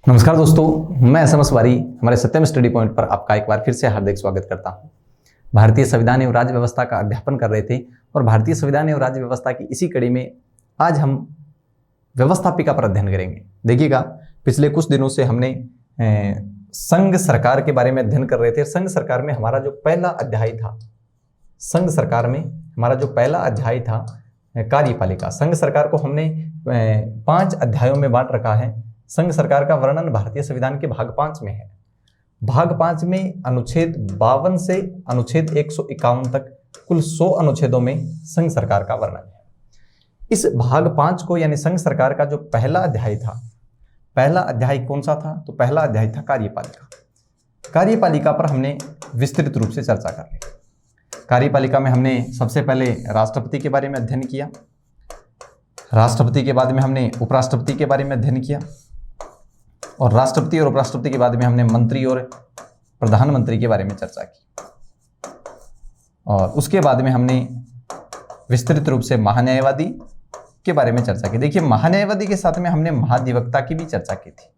नमस्कार दोस्तों, मैं एसएमएस वारी हमारे सत्यम स्टडी पॉइंट पर आपका एक बार फिर से हार्दिक स्वागत करता हूं। भारतीय संविधान एवं राज्य व्यवस्था का अध्यापन कर रहे थे और भारतीय संविधान एवं राज्य व्यवस्था की इसी कड़ी में आज हम व्यवस्थापिका पर अध्ययन करेंगे। देखिएगा, पिछले कुछ दिनों से हमने संघ सरकार के बारे में अध्ययन कर रहे थे। संघ सरकार में हमारा जो पहला अध्याय था, संघ सरकार में हमारा जो पहला अध्याय था कार्यपालिका। संघ सरकार को हमने 5 अध्यायों में बांट रखा है। संघ सरकार का वर्णन भारतीय संविधान के भाग 5 में है। भाग 5 में अनुच्छेद 52 से अनुच्छेद 151 तक कुल 100 अनुच्छेदों में संघ सरकार का वर्णन है। इस भाग 5 को यानी संघ सरकार का जो पहला अध्याय था, पहला अध्याय कौन सा था? तो पहला अध्याय था कार्यपालिका। कार्यपालिका पर हमने विस्तृत रूप से चर्चा कर ली। कार्यपालिका में हमने सबसे पहले राष्ट्रपति के बारे में अध्ययन किया। राष्ट्रपति के बाद में हमने उपराष्ट्रपति के बारे में अध्ययन किया और राष्ट्रपति और उपराष्ट्रपति के बाद में हमने मंत्री और प्रधानमंत्री के बारे में चर्चा की। और उसके बाद में हमने विस्तृत रूप से महान्यायवादी के बारे में चर्चा की। देखिए, महान्यायवादी के साथ में हमने महाधिवक्ता की भी चर्चा की थी,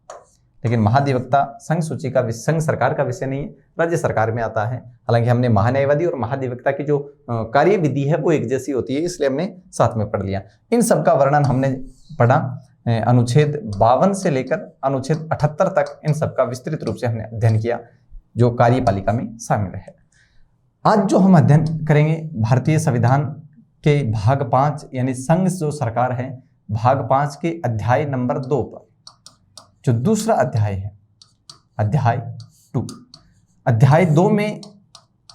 लेकिन महाधिवक्ता संघ सूची का संघ सरकार का विषय नहीं है, राज्य सरकार में आता है। हालांकि हमने महान्यायवादी और महाधिवक्ता की जो कार्य विधि है वो एक जैसी होती है, इसलिए हमने साथ में पढ़ लिया। इन सब का वर्णन हमने पढ़ा अनुच्छेद 52 से लेकर अनुच्छेद 78 तक। इन सब का विस्तृत रूप से हमने अध्ययन किया जो कार्यपालिका में शामिल है। आज जो हम अध्ययन करेंगे भारतीय संविधान के भाग 5 यानी संघ जो सरकार है, भाग 5 के अध्याय नंबर 2 पर जो दूसरा अध्याय है, अध्याय 2। अध्याय 2 में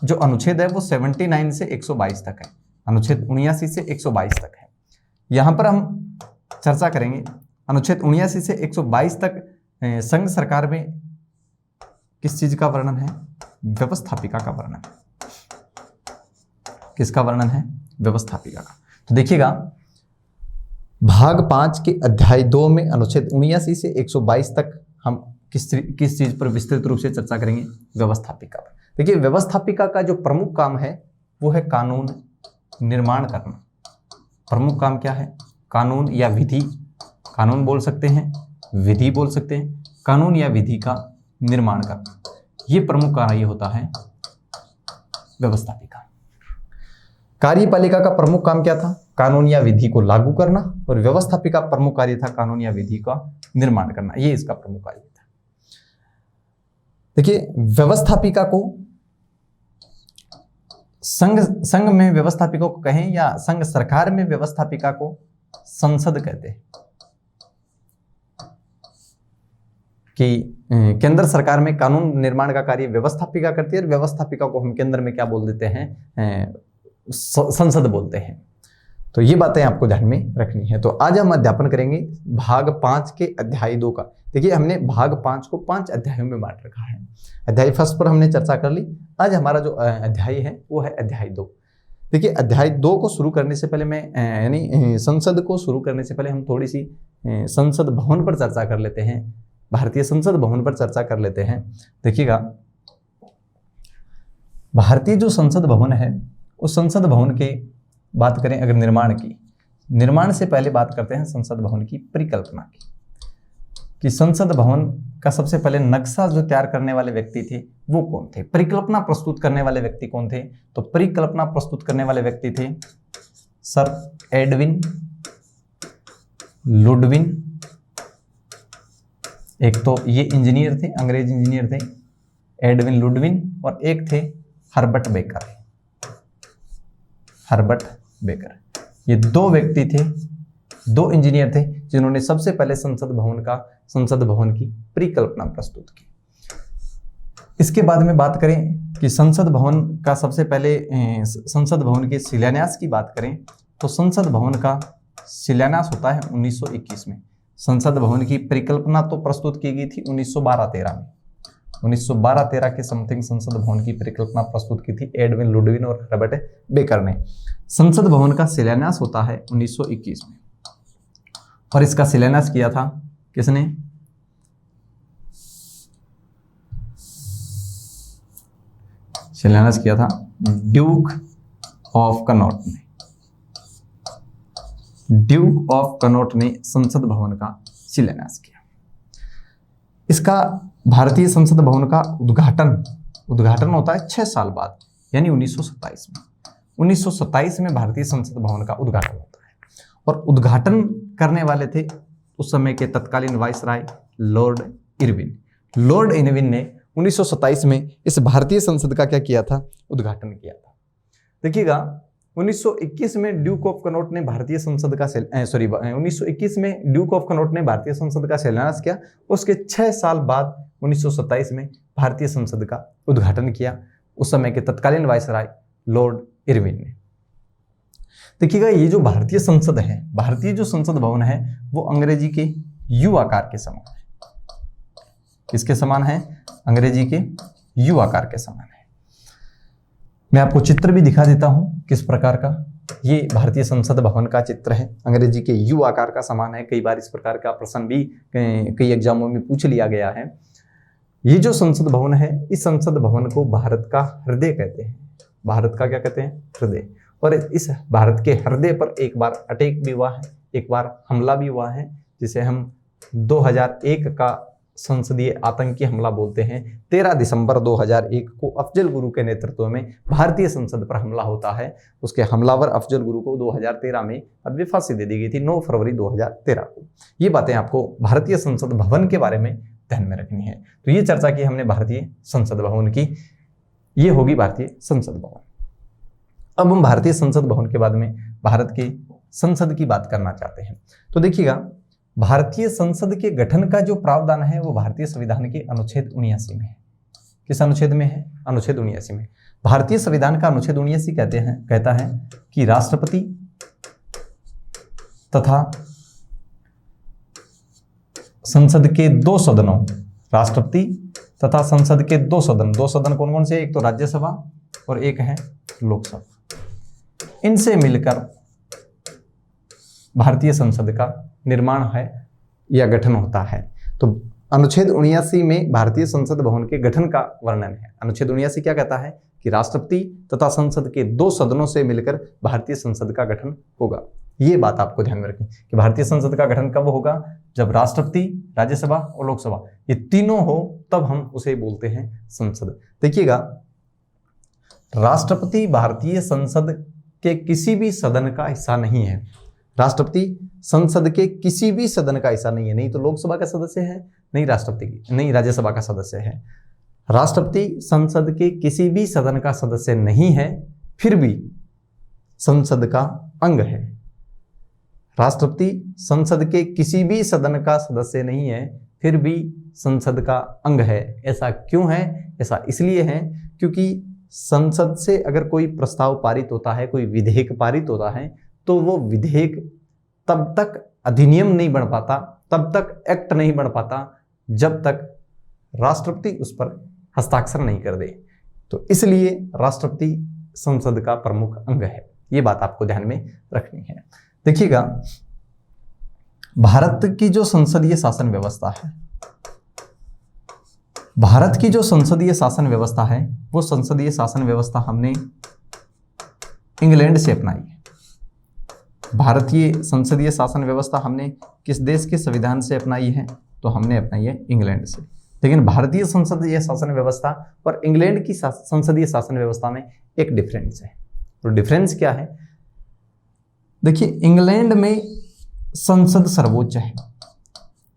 जो अनुच्छेद है वो 79 से 122 तक है, अनुच्छेद 79 से 122 तक है। यहां पर हम चर्चा करेंगे अनुच्छेद 79 से 122 तक संघ सरकार में किस चीज का वर्णन है? व्यवस्थापिका का वर्णन है। किसका वर्णन है? व्यवस्थापिका का। तो देखिएगा, भाग 5 के अध्याय 2 में अनुच्छेद 79 से 122 तक हम किस चीज पर विस्तृत रूप से चर्चा करेंगे? व्यवस्थापिका पर। देखिए, व्यवस्थापिका का जो प्रमुख काम है वो है कानून निर्माण करना। प्रमुख काम क्या है? कानून या विधि, कानून बोल सकते हैं, विधि बोल सकते हैं, कानून या विधि का निर्माण करना, ये प्रमुख कार्य होता है व्यवस्थापिका। कार्यपालिका का प्रमुख काम क्या था? कानून या विधि को लागू करना, और व्यवस्थापिका प्रमुख कार्य था कानून या विधि का निर्माण करना, ये इसका प्रमुख कार्य था। देखिए, व्यवस्थापिका को संघ में व्यवस्थापिका को कहें या संघ सरकार में व्यवस्थापिका को संसद कहते हैं। कि केंद्र सरकार में कानून निर्माण का कार्य व्यवस्थापिका करती है और व्यवस्थापिका को हम केंद्र में क्या बोल देते हैं? संसद बोलते हैं। तो ये बातें आपको ध्यान में रखनी है। तो आज हम अध्यापन करेंगे भाग 5 के अध्याय 2 का। देखिए, हमने भाग 5 को 5 अध्यायों में बांट रखा है। अध्याय 1 पर हमने चर्चा कर ली। आज हमारा जो अध्याय है वो है अध्याय 2। देखिए, अध्याय 2 को शुरू करने से पहले मैं यानी संसद को शुरू करने से पहले हम थोड़ी सी संसद भवन पर चर्चा कर लेते हैं। भारतीय संसद भवन पर चर्चा कर लेते हैं। देखिएगा, भारतीय जो संसद भवन है उस संसद भवन के बात करें अगर निर्माण की, निर्माण से पहले बात करते हैं संसद भवन की परिकल्पना की। कि संसद भवन का सबसे पहले नक्शा जो तैयार करने वाले व्यक्ति थे वो कौन थे? परिकल्पना प्रस्तुत करने वाले व्यक्ति कौन थे? तो परिकल्पना प्रस्तुत करने वाले व्यक्ति थे सर एडविन लुडविन। एक तो ये इंजीनियर थे, अंग्रेज इंजीनियर थे, एडविन लुडविन, और एक थे हर्बर्ट बेकर। हर्बर्ट बेकर, ये 2 व्यक्ति थे, 2 इंजीनियर थे जिन्होंने सबसे पहले संसद भवन की परिकल्पना प्रस्तुत की। इसके बाद में बात करें कि संसद भवन का सबसे पहले संसद भवन के शिलान्यास की बात करें तो संसद भवन का शिलान्यास होता है 1921 में। संसद भवन की परिकल्पना तो प्रस्तुत की गई थी 1912-13 में। 1912-13 के समथिंग संसद भवन की परिकल्पना प्रस्तुत की थी एडविन लुडविन और हर्बर्ट बेकर ने। संसद भवन का शिलान्यास होता है 1921 में, और इसका शिलान्यास किया था किसने? शिलान्यास किया था ड्यूक ऑफ कनॉट ने। ड्यूक ऑफ कनॉट ने संसद भवन का शिलान्यास किया। इसका भारतीय संसद भवन का उद्घाटन होता है 6 साल बाद, यानी 1927 में। 1927 में भारतीय संसद भवन का उद्घाटन होता है और उद्घाटन करने वाले थे उस समय के तत्कालीन viceroy Lord Irwin. Lord Irwin ने 1927 में इस भारतीय संसद का क्या किया था? उद्घाटन किया था। देखिएगा 1921 में ड्यूक ऑफ कनॉट ने भारतीय संसद का 1921 में ड्यूक ऑफ कनॉट ने भारतीय संसद का शिलान्यास किया। उसके 6 साल बाद 1927 में भारतीय संसद का उद्घाटन किया उस समय के तत्कालीन वाइसराय लॉर्ड इरविन ने। देखिएगा ये जो भारतीय संसद है, भारतीय जो संसद भवन है वो अंग्रेजी के यू आकार के समान है। किसके समान है? अंग्रेजी के यू आकार के समान है। मैं आपको चित्र भी दिखा देता हूं किस प्रकार का। ये भारतीय संसद भवन का चित्र है, अंग्रेजी के यू आकार का समान है। कई बार इस प्रकार का प्रश्न भी कई एग्जामों में पूछ लिया गया है। ये जो संसद भवन है, इस संसद भवन को भारत का हृदय कहते हैं। भारत का क्या कहते हैं? हृदय। और इस भारत के हृदय पर एक बार अटैक भी हुआ है, एक बार हमला भी हुआ है, जिसे हम 2001 का संसदीय आतंकी हमला बोलते हैं। 13 दिसंबर 2001 को अफजल गुरु के नेतृत्व में भारतीय संसद पर हमला होता है। उसके हमलावर अफजल गुरु को 2013 में पदवी फांसी दे दी गई थी, 9 फरवरी 2013 को। ये बातें आपको भारतीय संसद भवन के बारे में ध्यान में रखनी है। तो ये चर्चा की हमने भारतीय संसद भवन की, ये होगी भारतीय संसद भवन। अब हम भारतीय संसद भवन के बाद में भारत के संसद की बात करना चाहते हैं। तो देखिएगा भारतीय संसद के गठन का जो प्रावधान है वो भारतीय संविधान के अनुच्छेद 79 में है। किस अनुच्छेद में है? अनुच्छेद 79 में। भारतीय संविधान का अनुच्छेद 79 कहता है कि राष्ट्रपति तथा संसद के 2 सदनों, राष्ट्रपति तथा संसद के 2 सदन कौन कौन से? एक तो राज्यसभा और एक है लोकसभा। इनसे मिलकर भारतीय संसद का निर्माण है या गठन होता है। तो अनुच्छेद 79 में भारतीय संसद भवन के गठन का वर्णन है। अनुच्छेद 79 क्या कहता है कि राष्ट्रपति तथा संसद के 2 सदनों से मिलकर भारतीय संसद का गठन होगा। ये बात आपको ध्यान में रखनी कि भारतीय संसद का गठन कब होगा? जब राष्ट्रपति, राज्यसभा और लोकसभा ये तीनों हो, तब हम उसे बोलते हैं संसद। देखिएगा राष्ट्रपति भारतीय संसद के किसी भी सदन का हिस्सा नहीं है। राष्ट्रपति संसद के किसी भी सदन का हिस्सा नहीं है। नहीं तो लोकसभा का सदस्य है, नहीं राष्ट्रपति की, नहीं राज्यसभा का सदस्य है। राष्ट्रपति संसद के किसी भी सदन का सदस्य नहीं है, फिर भी संसद का अंग है। राष्ट्रपति संसद के किसी भी सदन का सदस्य नहीं है, फिर भी संसद का अंग है। ऐसा क्यों है? ऐसा इसलिए है क्योंकि संसद से अगर कोई प्रस्ताव पारित होता है, कोई विधेयक पारित होता है, तो वो विधेयक तब तक अधिनियम नहीं बन पाता, तब तक एक्ट नहीं बन पाता, जब तक राष्ट्रपति उस पर हस्ताक्षर नहीं कर दे। तो इसलिए राष्ट्रपति संसद का प्रमुख अंग है। ये बात आपको ध्यान में रखनी है। देखिएगा भारत की जो संसदीय शासन व्यवस्था है, भारत की जो संसदीय शासन व्यवस्था है, वो संसदीय शासन व्यवस्था हमने इंग्लैंड से अपनाई है। भारतीय संसदीय शासन व्यवस्था हमने किस देश के संविधान से अपनाई है? तो हमने अपनाई है इंग्लैंड से। लेकिन भारतीय संसदीय शासन व्यवस्था और इंग्लैंड की संसदीय शासन व्यवस्था में एक डिफरेंस है। तो डिफरेंस क्या है? देखिए इंग्लैंड में संसद सर्वोच्च है।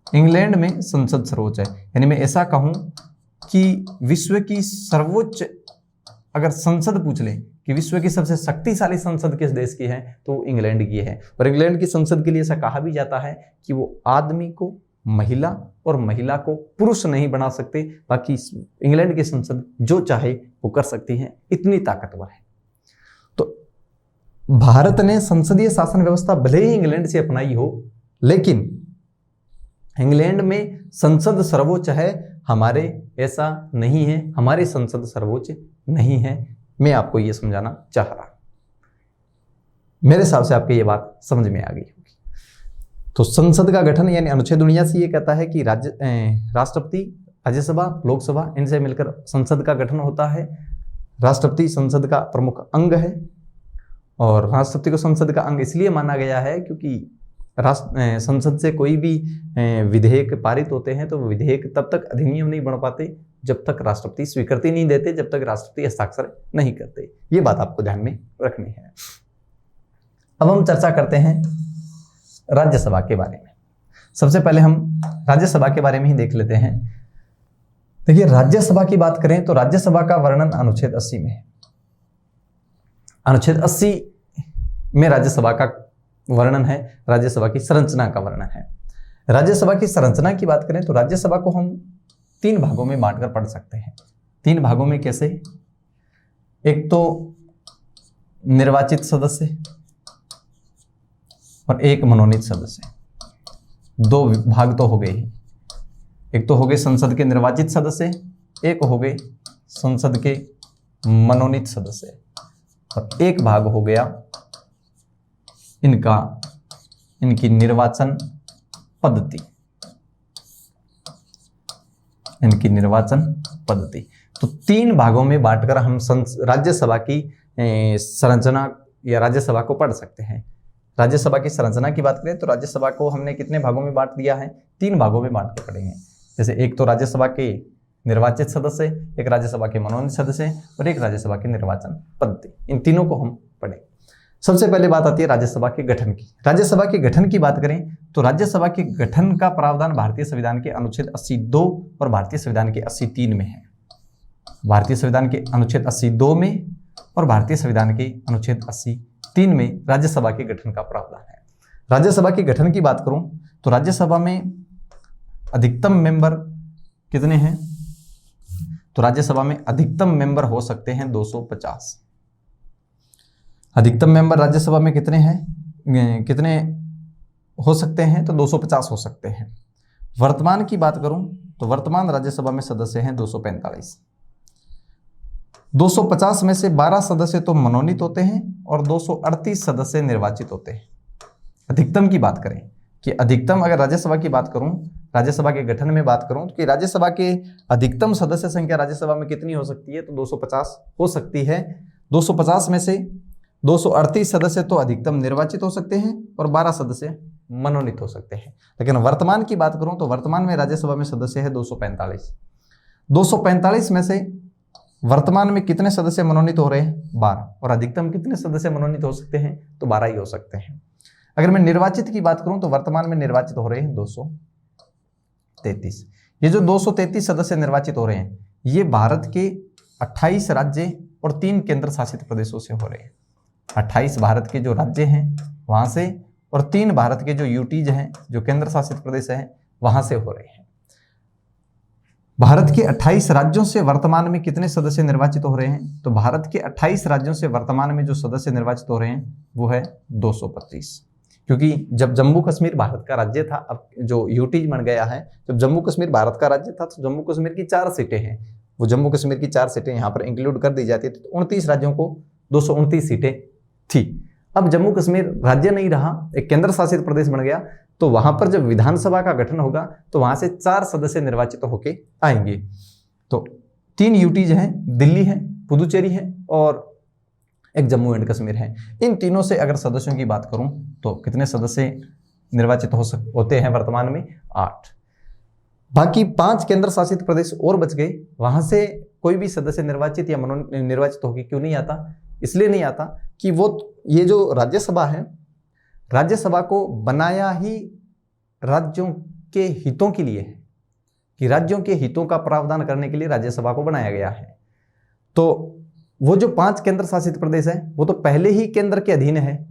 इंग्लैंड में संसद सर्वोच्च है, यानी मैं ऐसा कहूं कि विश्व की सर्वोच्च, अगर संसद पूछ ले कि विश्व की सबसे शक्तिशाली संसद किस देश की है, तो इंग्लैंड की है। और इंग्लैंड की संसद के लिए ऐसा कहा भी जाता है कि वो आदमी को महिला और महिला को पुरुष नहीं बना सकते, बाकी इंग्लैंड की संसद जो चाहे वो कर सकती है, इतनी ताकतवर है। तो भारत ने संसदीय शासन व्यवस्था भले ही इंग्लैंड से अपनाई हो, लेकिन इंग्लैंड में संसद सर्वोच्च है, हमारे ऐसा नहीं है, हमारी संसद सर्वोच्च नहीं है। मैं आपको ये समझाना चाह रहा हूं। मेरे हिसाब से आपको ये बात समझ में आ गई होगी। तो संसद का गठन यानी अनुच्छेद 79 ये कहता है कि राष्ट्रपति, राज्यसभा, लोकसभा इनसे मिलकर संसद का गठन होता है। राष्ट्रपति संसद का प्रमुख अंग है और राष्ट्रपति को संसद का अंग इसलिए माना गया है क्योंकि संसद से कोई भी विधेयक पारित होते हैं तो विधेयक तब तक अधिनियम नहीं बन पाते जब तक राष्ट्रपति स्वीकृति नहीं देते, जब तक राष्ट्रपति हस्ताक्षर नहीं करते। ये बात आपको ध्यान में रखनी है। अब हम चर्चा करते हैं राज्यसभा के बारे में। सबसे पहले हम राज्यसभा के बारे में ही देख लेते हैं। देखिए, राज्यसभा की बात करें तो राज्यसभा का वर्णन अनुच्छेद 80 में है। अनुच्छेद 80 में राज्यसभा का वर्णन है, राज्यसभा की संरचना का वर्णन है। राज्यसभा की संरचना की बात करें तो राज्यसभा को हम 3 भागों में बांटकर पढ़ सकते हैं। 3 भागों में कैसे? एक तो निर्वाचित सदस्य और एक मनोनीत सदस्य। 2 भाग तो हो गए ही। एक तो हो गए संसद के निर्वाचित सदस्य, एक हो गए संसद के मनोनीत सदस्य, और एक भाग हो गया इनकी निर्वाचन पद्धति। इनकी निर्वाचन पद्धति। तो 3 भागों में बांटकर हम राज्यसभा की संरचना या राज्यसभा को पढ़ सकते हैं। राज्यसभा की संरचना की बात करें तो राज्यसभा को हमने कितने भागों में बांट दिया है? 3 भागों में बांट के पढ़ेंगे। जैसे एक तो राज्यसभा के निर्वाचित सदस्य, एक राज्यसभा के मनोनीत सदस्य और एक राज्यसभा की निर्वाचन पद्धति। इन तीनों को हम पढ़ें। सबसे पहले बात आती है राज्यसभा के गठन की। राज्यसभा के गठन की बात करें तो राज्यसभा के गठन का प्रावधान भारतीय संविधान के अनुच्छेद 82 और भारतीय संविधान के 83 में है। भारतीय संविधान के अनुच्छेद 82 में और भारतीय संविधान के अनुच्छेद 83 में राज्यसभा के गठन का प्रावधान है। राज्यसभा के गठन की बात करूं तो राज्यसभा में अधिकतम मेंबर कितने हैं? तो राज्यसभा में अधिकतम मेंबर हो सकते हैं 250। अधिकतम मेंबर राज्यसभा में कितने हो सकते हैं? तो 250 हो सकते हैं। वर्तमान की बात करूं तो वर्तमान राज्यसभा में सदस्य हैं 245। 250 में से 12 सदस्य तो मनोनीत होते हैं और 238 सदस्य निर्वाचित होते हैं। अधिकतम की बात करें कि अधिकतम, अगर राज्यसभा की बात करूं, राज्यसभा के गठन में बात करूं तो कि राज्यसभा के अधिकतम सदस्य संख्या राज्यसभा में कितनी हो सकती है? तो 250 हो सकती है। 250 में से 238 सदस्य तो अधिकतम निर्वाचित हो सकते हैं और 12 सदस्य मनोनीत हो सकते हैं। लेकिन वर्तमान की बात करूं तो वर्तमान में राज्यसभा में सदस्य है 245। 245 में से वर्तमान में कितने सदस्य मनोनीत हो रहे हैं? 12। और अधिकतम कितने सदस्य मनोनीत हो सकते हैं? तो 12 ही हो सकते हैं। अगर मैं निर्वाचित की बात करूं तो वर्तमान में निर्वाचित हो रहे हैं 233। ये जो 233 सदस्य निर्वाचित हो रहे हैं ये भारत के 28 राज्य और 3 केंद्र शासित प्रदेशों से हो रहे हैं। 28 भारत के जो राज्य हैं वहां से और 3 भारत के जो यूटीज हैं, जो केंद्र शासित प्रदेश हैं, वहां से हो रहे हैं। भारत के 28 राज्यों से वर्तमान में कितने सदस्य निर्वाचित हो रहे हैं? तो भारत के 28 राज्यों से वर्तमान में जो सदस्य निर्वाचित हो रहे हैं वो है 225। क्योंकि जब जम्मू कश्मीर भारत का राज्य था, अब जो यूटी बन गया है, जब जम्मू कश्मीर भारत का राज्य था तो जम्मू कश्मीर की 4 सीटें हैं, वो जम्मू कश्मीर की 4 सीटें यहाँ पर इंक्लूड कर दी जाती है। तो 29 राज्यों को 229 सीटें थी। अब जम्मू कश्मीर राज्य नहीं रहा, एक केंद्र शासित प्रदेश बन गया, तो वहां पर जब विधानसभा का गठन होगा तो वहां से 4 सदस्य निर्वाचित होके आएंगे। तो 3 यूटीज हैं, दिल्ली है, पुदुचेरी है और एक जम्मू एंड कश्मीर है। इन तीनों से अगर सदस्यों की बात करूं तो कितने सदस्य निर्वाचित होते हैं वर्तमान में? 8। बाकी 5 केंद्र शासित प्रदेश और बच गए, वहां से कोई भी सदस्य निर्वाचित या निर्वाचित होकर क्यों नहीं आता? इसलिए नहीं आता कि ये जो राज्यसभा है, राज्यसभा को बनाया ही राज्यों के हितों के लिए है, कि राज्यों के हितों का प्रावधान करने के लिए राज्यसभा को बनाया गया है। तो वो जो 5 केंद्र शासित प्रदेश है वो तो पहले ही केंद्र के अधीन है,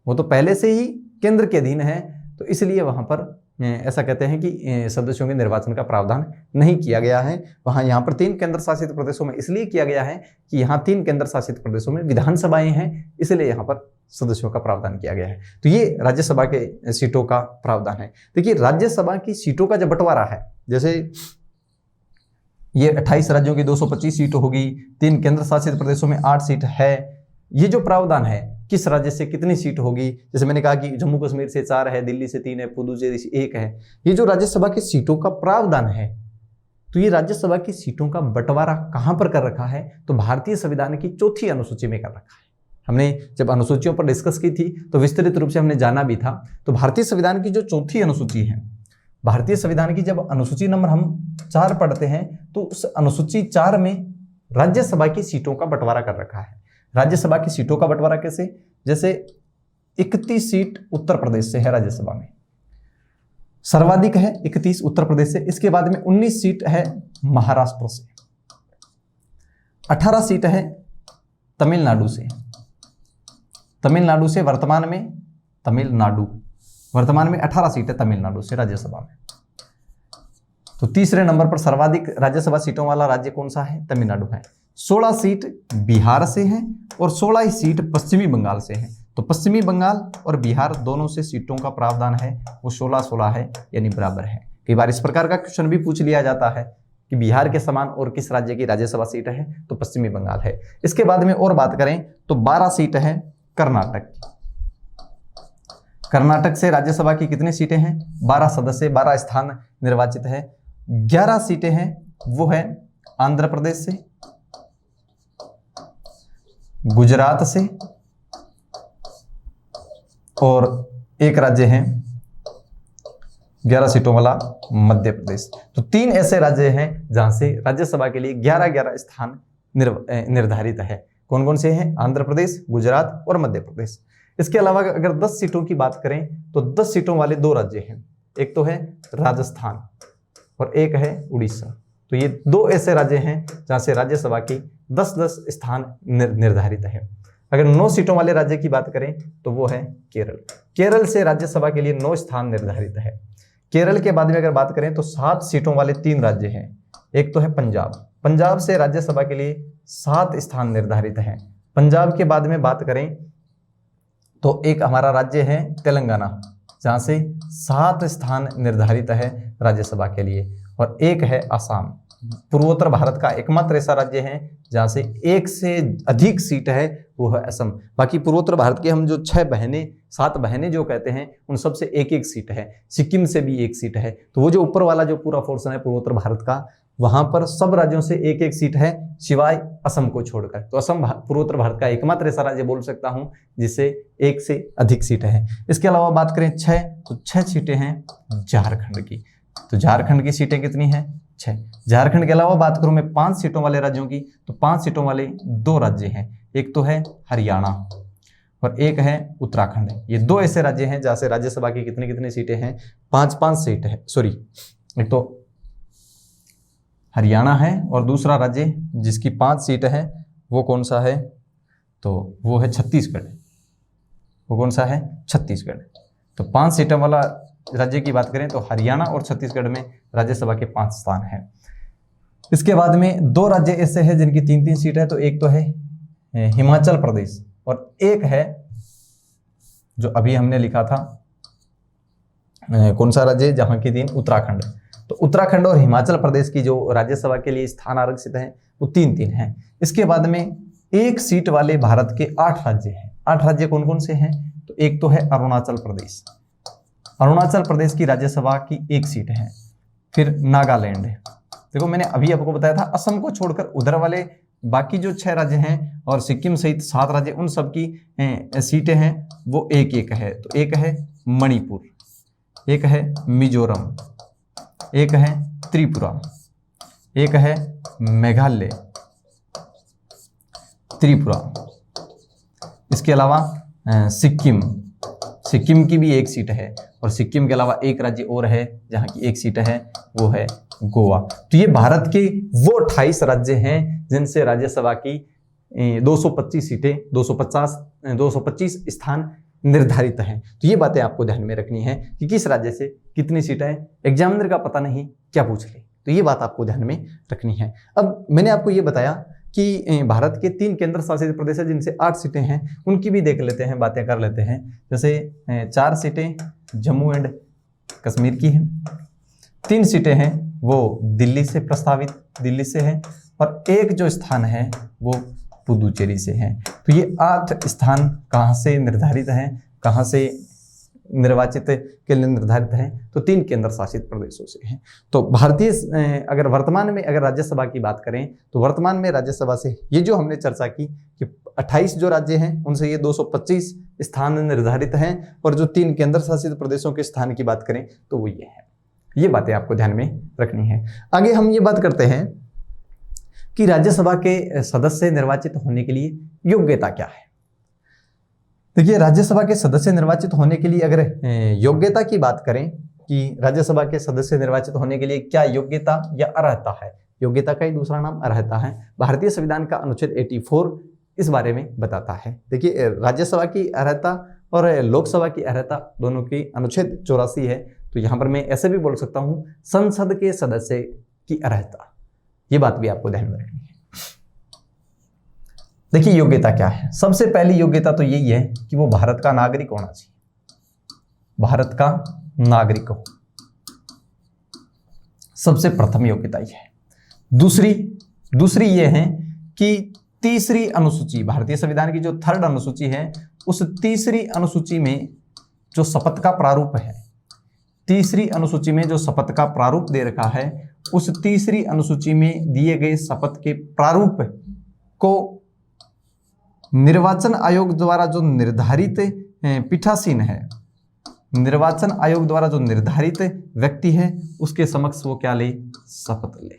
वो तो पहले से ही केंद्र के अधीन है, तो इसलिए वहां पर ऐसा कहते हैं कि सदस्यों के निर्वाचन का प्रावधान नहीं किया गया है। यहाँ पर 3 केंद्र शासित प्रदेशों में इसलिए किया गया है कि यहाँ 3 केंद्र शासित प्रदेशों में विधानसभाएं हैं, इसलिए यहाँ पर सदस्यों का प्रावधान किया गया है। तो ये राज्यसभा के सीटों का प्रावधान है। देखिए, राज्यसभा की सीटों का जब बंटवारा है, जैसे ये 28 राज्यों की 225 सीट होगी, 3 केंद्र शासित प्रदेशों में 8 सीट है। ये जो प्रावधान है किस राज्य से कितनी सीट होगी, जैसे मैंने कहा कि जम्मू कश्मीर से 4 है, दिल्ली से 3 है, पुदुचेरी से 1 है, ये जो राज्यसभा की सीटों का प्रावधान है, तो ये राज्यसभा की सीटों का बंटवारा कहां पर कर रखा है? तो भारतीय संविधान की 4थी अनुसूची में कर रखा है। हमने जब अनुसूचियों पर डिस्कस की थी तो विस्तृत रूप से हमने जाना भी था। तो भारतीय संविधान की जो चौथी अनुसूची है, भारतीय संविधान की जब अनुसूची नंबर हम 4 पढ़ते हैं तो उस अनुसूची 4 में राज्यसभा की सीटों का बंटवारा कर रखा है। राज्यसभा की सीटों का बंटवारा कैसे, जैसे 31 सीट उत्तर प्रदेश से है राज्यसभा में, सर्वाधिक है 31 उत्तर प्रदेश से। इसके बाद में 19 सीट है महाराष्ट्र से, 18 सीट है तमिलनाडु से। तमिलनाडु से वर्तमान में 18 सीट है तमिलनाडु से राज्यसभा में। तो तीसरे नंबर पर सर्वाधिक राज्यसभा सीटों वाला राज्य कौन सा है, तमिलनाडु है। 16 सीट बिहार से हैं और 16 ही सीट पश्चिमी बंगाल से हैं। तो पश्चिमी बंगाल और बिहार दोनों से सीटों का प्रावधान है वो 16-16 है, यानी बराबर है। कई बार इस प्रकार का क्वेश्चन भी पूछ लिया जाता है कि बिहार के समान और किस राज्य की राज्यसभा सीट है, तो पश्चिमी बंगाल है। इसके बाद में और बात करें तो 12 सीट है कर्नाटक। कर्नाटक से राज्यसभा की कितनी सीटें हैं, 12 सदस्य, 12 स्थान निर्वाचित है। 11 सीटें हैं वो है आंध्र प्रदेश से, गुजरात से और एक राज्य है 11 सीटों वाला मध्य प्रदेश। तो 3 ऐसे राज्य हैं जहां से राज्यसभा के लिए 11-11 स्थान निर्धारित है। कौन कौन से हैं, आंध्र प्रदेश, गुजरात और मध्य प्रदेश। इसके अलावा अगर 10 सीटों की बात करें तो 10 सीटों वाले 2 राज्य हैं, एक तो है राजस्थान और एक है उड़ीसा। तो ये 2 ऐसे राज्य हैं जहां से राज्यसभा की 10-10 स्थान निर्धारित है। अगर 9 सीटों वाले राज्य की बात करें तो वो है केरल। केरल से राज्यसभा के लिए 9 स्थान निर्धारित है। केरल के बाद में अगर बात करें तो 7 सीटों वाले 3 राज्य हैं, एक तो है पंजाब। पंजाब से राज्यसभा के लिए 7 स्थान निर्धारित हैं। पंजाब के बाद में बात करें तो एक हमारा राज्य है तेलंगाना, जहां से 7 स्थान निर्धारित है राज्यसभा के लिए, और एक है असम। पूर्वोत्तर भारत का एकमात्र ऐसा राज्य है जहां से 1 से अधिक सीट है, वो है असम। बाकी पूर्वोत्तर भारत के हम जो 7 बहनें जो कहते हैं उन सब से 1-1 सीट है। सिक्किम से भी 1 सीट है। तो वो जो ऊपर वाला जो पूरा पोर्शन है पूर्वोत्तर भारत का, वहां पर सब राज्यों से 1-1 सीट है सिवाय असम को छोड़कर। तो असम पूर्वोत्तर भारत का एकमात्र ऐसा राज्य बोल सकता हूं जिससे 1 से अधिक सीटें हैं। इसके अलावा बात करें 6, तो 6 सीटें हैं झारखंड की। तो झारखंड की सीटें कितनी हैं, 6। झारखंड के अलावा बात करूं मैं 5 सीटों वाले राज्यों की, तो 5 सीटों वाले 2 राज्य हैं, एक तो है हरियाणा और एक है उत्तराखंड। ये 2 ऐसे राज्य हैं जहां से राज्यसभा की कितनी सीटें हैं, 5-5 सीटें हैं। सॉरी, एक तो हरियाणा है और दूसरा राज्य जिसकी 5 सीटें हैं वो कौन सा है, तो वो है छत्तीसगढ़। वो कौन सा है, छत्तीसगढ़। तो 5 सीटों वाला राज्य की बात करें तो हरियाणा और छत्तीसगढ़ में राज्यसभा के 5 स्थान हैं। इसके बाद में 2 राज्य ऐसे हैं जिनकी 3-3 सीट है, तो एक तो है हिमाचल प्रदेश और एक है जो अभी हमने लिखा था कौन सा राज्य जहां की 3, उत्तराखंड। तो उत्तराखंड और हिमाचल प्रदेश की जो राज्यसभा के लिए स्थान आरक्षित हैं वो 3-3 हैं। इसके बाद में 1 सीट वाले भारत के 8 राज्य हैं। 8 राज्य कौन कौन से हैं, तो एक तो है अरुणाचल प्रदेश। अरुणाचल प्रदेश की राज्यसभा की 1 सीट है। फिर नागालैंड है। देखो मैंने अभी आपको बताया था असम को छोड़कर उधर वाले बाकी जो 6 राज्य हैं और सिक्किम सहित 7 राज्य, उन सब की सीटें हैं वो 1-1 है। तो एक है मणिपुर, एक है मिजोरम, एक है त्रिपुरा, एक है मेघालय, त्रिपुरा। इसके अलावा सिक्किम की भी 1 सीट है और सिक्किम के अलावा एक राज्य और है जहां की 1 सीट है, वो है गोवा। तो ये भारत के वो 28 राज्य हैं जिनसे राज्यसभा की 225 सीटें, 225 स्थान निर्धारित हैं। तो ये बातें आपको ध्यान में रखनी है कि किस राज्य से कितनी सीटें हैं, एग्जामिनर का पता नहीं क्या पूछ ले, तो ये बात आपको ध्यान में रखनी है। अब मैंने आपको ये बताया कि भारत के 3 केंद्र शासित प्रदेश है जिनसे 8 सीटें हैं, उनकी भी देख लेते हैं, बातें कर लेते हैं। जैसे 4 सीटें जम्मू एंड कश्मीर की हैं, 3 सीटें हैं वो दिल्ली से प्रस्तावित, दिल्ली से है, और एक जो स्थान है वो पुदुचेरी से है। तो ये 8 स्थान कहाँ से निर्धारित हैं, कहाँ से निर्वाचित के लिए निर्धारित हैं तो 3 केंद्र शासित प्रदेशों से हैं। तो भारतीय अगर वर्तमान में अगर राज्यसभा की बात करें तो वर्तमान में राज्यसभा से ये जो हमने चर्चा की कि 28 जो राज्य हैं उनसे ये 225 स्थान निर्धारित हैं और जो 3 केंद्र शासित प्रदेशों के स्थान की बात करें तो वो ये है। ये बातें आपको ध्यान में रखनी है। आगे हम ये बात करते हैं कि राज्यसभा के सदस्य निर्वाचित होने के लिए योग्यता क्या है। देखिए, राज्यसभा के सदस्य निर्वाचित होने के लिए अगर योग्यता की बात करें कि राज्यसभा के सदस्य निर्वाचित होने के लिए क्या योग्यता या अर्हता है, योग्यता का ही दूसरा नाम अर्हता है। भारतीय संविधान का अनुच्छेद 84 इस बारे में बताता है। देखिए, राज्यसभा की अर्हता और लोकसभा की अर्हता दोनों की अनुच्छेद 84 है। तो यहाँ पर मैं ऐसे भी बोल सकता हूँ संसद के सदस्य की अर्हता, ये बात भी आपको ध्यान में रखनी है। देखिए, योग्यता क्या है। सबसे पहली योग्यता तो यही है कि वो भारत का नागरिक होना चाहिए, भारत का नागरिक हो, सबसे प्रथम योग्यता ये है। दूसरी ये है कि तीसरी अनुसूची, भारतीय संविधान की जो 3rd अनुसूची है उस तीसरी अनुसूची में जो शपथ का प्रारूप है, तीसरी अनुसूची में जो शपथ का प्रारूप दे रखा है उस तीसरी अनुसूची में दिए गए शपथ के प्रारूप को निर्वाचन आयोग द्वारा जो निर्धारित पीठासीन है, निर्वाचन आयोग द्वारा जो निर्धारित व्यक्ति है उसके समक्ष वो क्या ले, शपथ ले।